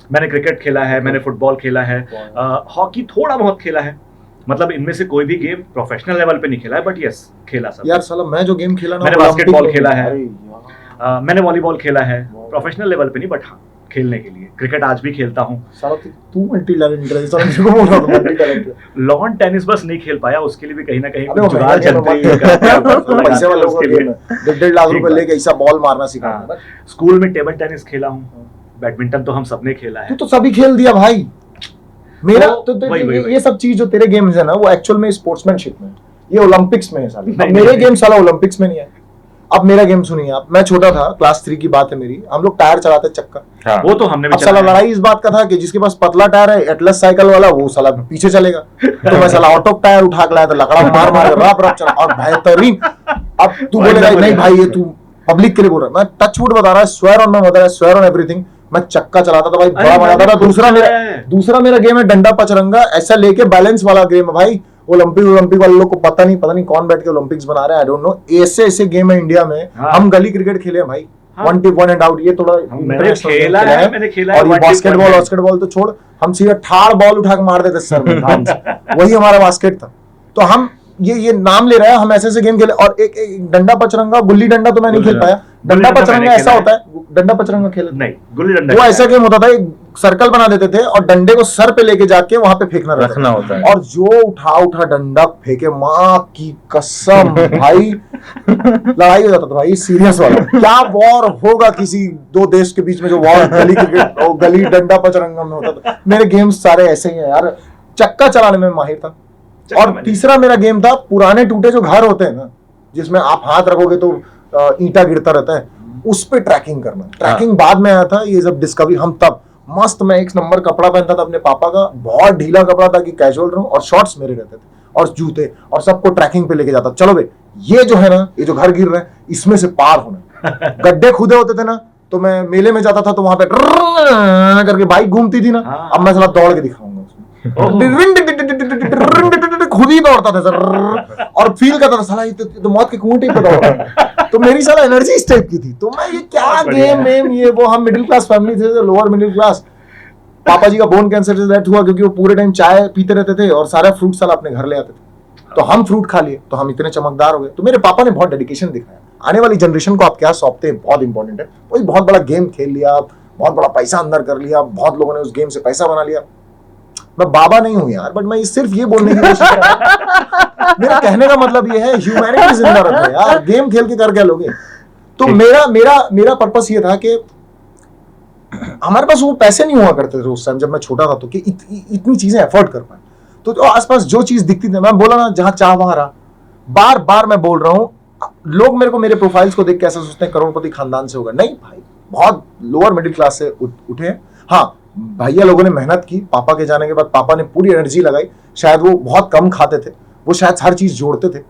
मैंने क्रिकेट खेला है, मैंने फुटबॉल खेला है, हॉकी थोड़ा बहुत खेला है। मतलब इनमें से कोई भी गेम प्रोफेशनल लेवल पे नहीं खेला है, बट यस खेला सब। यार साला मैं जो गेम खेला ना, मैंने वो बास्केटबॉल ओलंपिक खेला में- है। अरे यार, मैंने वॉलीबॉल खेला है, प्रोफेशनल लेवल पे नहीं, बट हाँ खेलने के लिए। क्रिकेट आज भी खेलता हूँ। साला तू मल्टी टैलेंटेड है, साला मेरे को बोल रहा था मल्टी टैलेंटेड। लॉन टेनिस बस नहीं खेल पाया, उसके लिए भी कहीं ना कहीं अबे वो जुगाड़ महंगा गेम चलती है, है। पैसे वाला उसके गेम लिए। है, 1.5 लाख ठीक रुपए बात। लेके ऐसा बॉल मारना सिखा। हाँ, स्कूल में टेबल टेनिस खेला हूँ, बैडमिंटन तो हम सबने खेला तू है। तो सभी खेल दिया भाई। मेरा तो वही। ये सब चीज जो तेरे गेम्स है ना, वो एक्चुअल में स्पोर्ट्समैनशिप में, ये ओलंपिक्स में है साले। नहीं, अब मेरे नहीं। गेम साला ओलंपिक्स में नहीं है। अब मेरा गेम सुनिए आप, मैं छोटा था, क्लास 3 की बात है मेरी, हम लोग टायर चलाते चक्कर। हाँ। वो तो हमने भी अब साला चलाया है। लड़ाई इस बात का था कि जिसके पास पतला टायर है, एटलस साइकिल वाला, वो साला पीछे चलेगा, तो मैं साला ऑटो टायर उठा के लाया था, लकड़ा मार मार के रफ रफ चला, और बेहतरीन। अब तू बोलेगा नहीं भाई ये तू पब्लिक के लिए बोल रहा है, मैं टच वुड बता रहा है, स्वेयर ऑन, मैं बता रहा है, स्वेयर ऑन एवरीथिंग। मैं चक्का चलाता था भाई, बड़ा मजा आता था। दूसरा मेरा गेम है डंडा पचरंगा, ऐसा लेके बैलेंस वाला गेम है भाई। ओलंपिक वाले लोग को पता नहीं कौन बैठ के ओलंपिक्स बना रहा है, आई डोंट नो। ऐसे गेम है इंडिया में। हाँ। हम गली क्रिकेट खेले हैं भाई, हाँ। 1 टिप 1 एंड आउट, ये थोड़ा मैंने खेला है, मैंने खेला है, और ये 1 टिप 1 बास्केटबॉल तो छोड़, हम सीधा ठाड़ बॉल उठा के मार देते सर में धाम से। वही हमारा बास्केट था। तो हम ये नाम ले रहा है, हम ऐसे गेम खेले। और एक डंडा पचरंगा, गुल्ली डंडा तो मैं नहीं खेल पाया। डंडा पचरंगा ऐसा होता है, डंडा पचरंगा खेला नहीं, गुल्ली डंडा वो ऐसा गेम होता था, एक सर्कल बना देते थे और डंडे को सर पे लेके जाके वहां पे फेंकना रखना होता है। और जो उठा डंडा फेंके, माँ की कसम भाई लड़ाई हो जाता था भाई, सीरियस वाला। क्या वॉर होगा किसी दो देश के बीच में, जो वॉर गली क्रिकेट और गली डंडा पचरंगा में होता था। मेरे गेम्स सारे ऐसे ही हैं यार। चक्का चलाने में माहिर था। और तीसरा मेरा गेम था, पुराने टूटे जो घर होते हैं ना, जिसमें आप हाथ रखोगे तो ईंटा गिरता रहता है, उस पे ट्रैकिंग करना। ट्रैकिंग बाद में आया था, ये सब डिस्कवरी। हम तब मस्त, मैं एक नंबर कपड़ा पहनता था अपने पापा का, बहुत ढीला कपड़ा था कि कैजुअल रहूं, और शॉर्ट्स मेरे रहते थे और जूते, और सबको ट्रैकिंग पे लेके जाता। चलो भाई, ये जो है ना, ये जो घर गिर रहे हैं, इसमें से पार होना। गड्ढे खुदे होते थे ना, तो मैं मेले में जाता था तो वहां पे करके बाइक घूमती थी ना, अब मैं साला दौड़ के दिखाऊंगा उसमें। खुद ही दौड़ता था सर, और फील करता था साला ये तो मौत के कुएं टाइप पे दौड़ रहा है। तो मेरी साला एनर्जी इस टाइप की थी। तो मैं ये क्या गेम ये वो, हम मिडिल क्लास फैमिली थे, लोअर मिडिल क्लास। पापा जी का बोन कैंसर से डेथ हुआ क्योंकि वो पूरे टाइम चाय पीते रहते थे और सारा फ्रूट साला अपने घर ले आते थे। तो हम फ्रूट खा लिए तो हम इतने चमकदार हो गए। तो मेरे पापा ने बहुत डेडिकेशन दिखाया। आने वाली जनरेशन को आप क्या सौंपते हैं, बहुत इंपॉर्टेंट है। कोई बहुत बड़ा गेम खेल लिया, बहुत बड़ा पैसा अंदर कर लिया, बहुत लोगों ने उस गेम से पैसा बना लिया। मैं बाबा नहीं हूं यार, बट मैं सिर्फ ये बोलने की कोशिश कर रहा हूं। मेरा कहने का मतलब ये है, ह्यूमैनिटी जिंदा रखो यार, गेम खेल के कर क्या लोगे। तो मेरा पर्पस ये था कि हमारे पास वो पैसे नहीं हुआ करते थे उस टाइम जब मैं छोटा था, तो कि इतनी चीजें एफोर्ड कर पाए। तो आसपास जो चीज दिखती थी, मैं बोला ना, जहां चाह वहां रहा। बार बार मैं बोल रहा हूं, लोग मेरे को, मेरे प्रोफाइल्स को देख के ऐसा सोचते हैं करोड़पति खानदान से होगा। नहीं भाई, बहुत लोअर मिडिल क्लास से उठे हैं। हाँ, भैया लोगों ने मेहनत की। पापा के जाने के बाद पापा ने पूरी एनर्जी लगाई। शायद वो बहुत कम खाते थे, वो शायद हर चीज जोड़ते थे,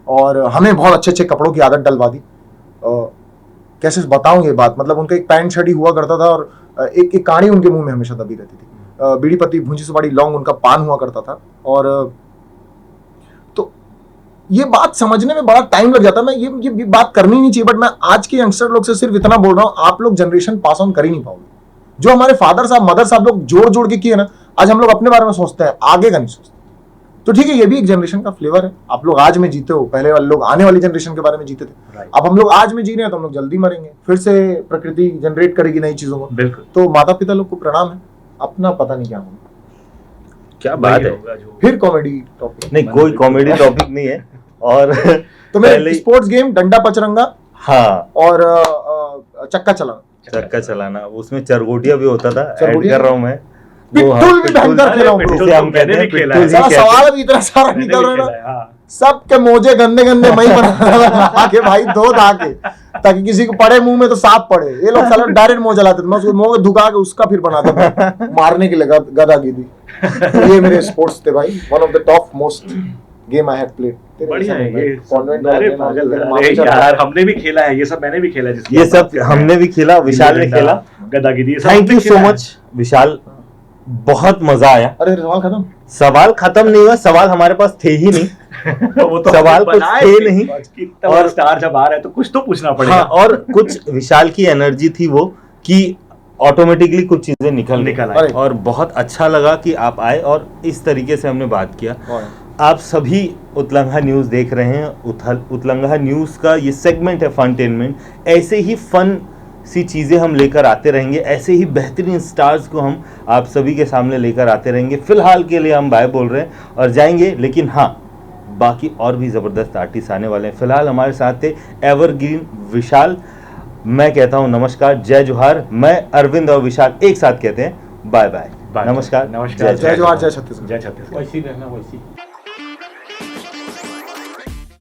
और हमें बहुत अच्छे अच्छे कपड़ों की आदत डलवा दी। कैसे बताऊं ये बात, मतलब उनका एक पैंट शर्ट ही हुआ करता था, और एक काड़ी उनके मुंह में हमेशा दबी रहती थी। बीड़ी पत्ती, भूंजी सुपारी, लौंग उनका पान हुआ करता था। और तो ये बात समझने में बड़ा टाइम लग जाता। मैं ये बात करनी नहीं चाहिए, बट मैं आज के यंगस्टर लोग से सिर्फ इतना बोल रहा हूं, आप लोग जनरेशन पास ऑन कर ही नहीं पाओगे। जो हमारे फादर साहब, मदर साहब लोग जोड़ के किए ना, आज हम लोग अपने बारे में सोचते हैं, आगे का नहीं सोचते। तो ठीक है, ये भी एक जनरेशन का फ्लेवर है। आप लोग आज में जीते हो, पहले वाले लोग आने वाली जनरेशन के बारे में जीते थे। अब हम लोग आज में जी रहे हैं तो हम लोग जल्दी मरेंगे, फिर से प्रकृति जनरेट करेगी नई चीजों को। बिल्कुल। तो माता पिता लोग को प्रणाम है, अपना पता नहीं क्या होगा। क्या बात है। फिर कॉमेडी टॉपिक नहीं, कोई कॉमेडी टॉपिक नहीं है। और तो मेरे स्पोर्ट्स गेम डंडा पचरंगा, हाँ, और चक्का चलाना, उसमें चरगोटिया भी होता था। ऐड चरगोटिया? कर रहा हूं मैं। पिट्ठुल भी भयंकर खेला हूं। जिसे हम कहते हैं पिट्ठुल जी सारा कहते हैं। सवाल भी इतना सारा निकल रहा है ना, सबके मोजे गंदे गंदे मैं ही बना आके भाई, धो धा के, ताकि किसी को पड़े मुंह में तो सांप पड़े। ये लोग साला डायरेक्ट मोजा लाते थे, मैं उसको मुंह में धुका के उसका फिर बनाता था मारने के लिए गदागिरी। तो ये मेरे स्पोर्ट्स थे भाई, one of the top most game I have played. बढ़िया है ये। अरे पागल, अरे यार, हमने भी खेला है ये सब, मैंने भी खेला है। ये सब हमने भी खेला, विशाल ने खेला। गदागिरी। थैंक यू सो मच विशाल, बहुत मजा आया। अरे सवाल खत्म नहीं हुआ, सवाल हमारे पास थे ही नहीं। वो तो सवाल कुछ थे नहीं, और स्टार जब आ रहा है तो कुछ तो पूछना पड़ेगा। हाँ, और कुछ विशाल की एनर्जी थी वो, कि ऑटोमेटिकली कुछ चीजें निकल आई। और बहुत अच्छा लगा कि आप आए और इस तरीके से हमने बात किया। आप सभी उतलंघा न्यूज़ देख रहे हैं। उतलंघा न्यूज़ का ये सेगमेंट है फनटेनमेंट। ऐसे ही फन सी चीज़ें हम लेकर आते रहेंगे, ऐसे ही बेहतरीन स्टार्स को हम आप सभी के सामने लेकर आते रहेंगे। फिलहाल के लिए हम बाय बोल रहे हैं और जाएंगे, लेकिन हाँ, बाकी और भी ज़बरदस्त आर्टिस्ट आने वाले हैं। फिलहाल हमारे साथ थे एवरग्रीन विशाल। मैं कहता हूँ नमस्कार, जय जोहार। मैं अरविंद और विशाल एक साथ कहते हैं बाय बाय। नमस्कार, नमस्कार, जय जोहार, जय छत्तीसगढ़। जय छत्तीसगढ़। वैसी रहना वैसी।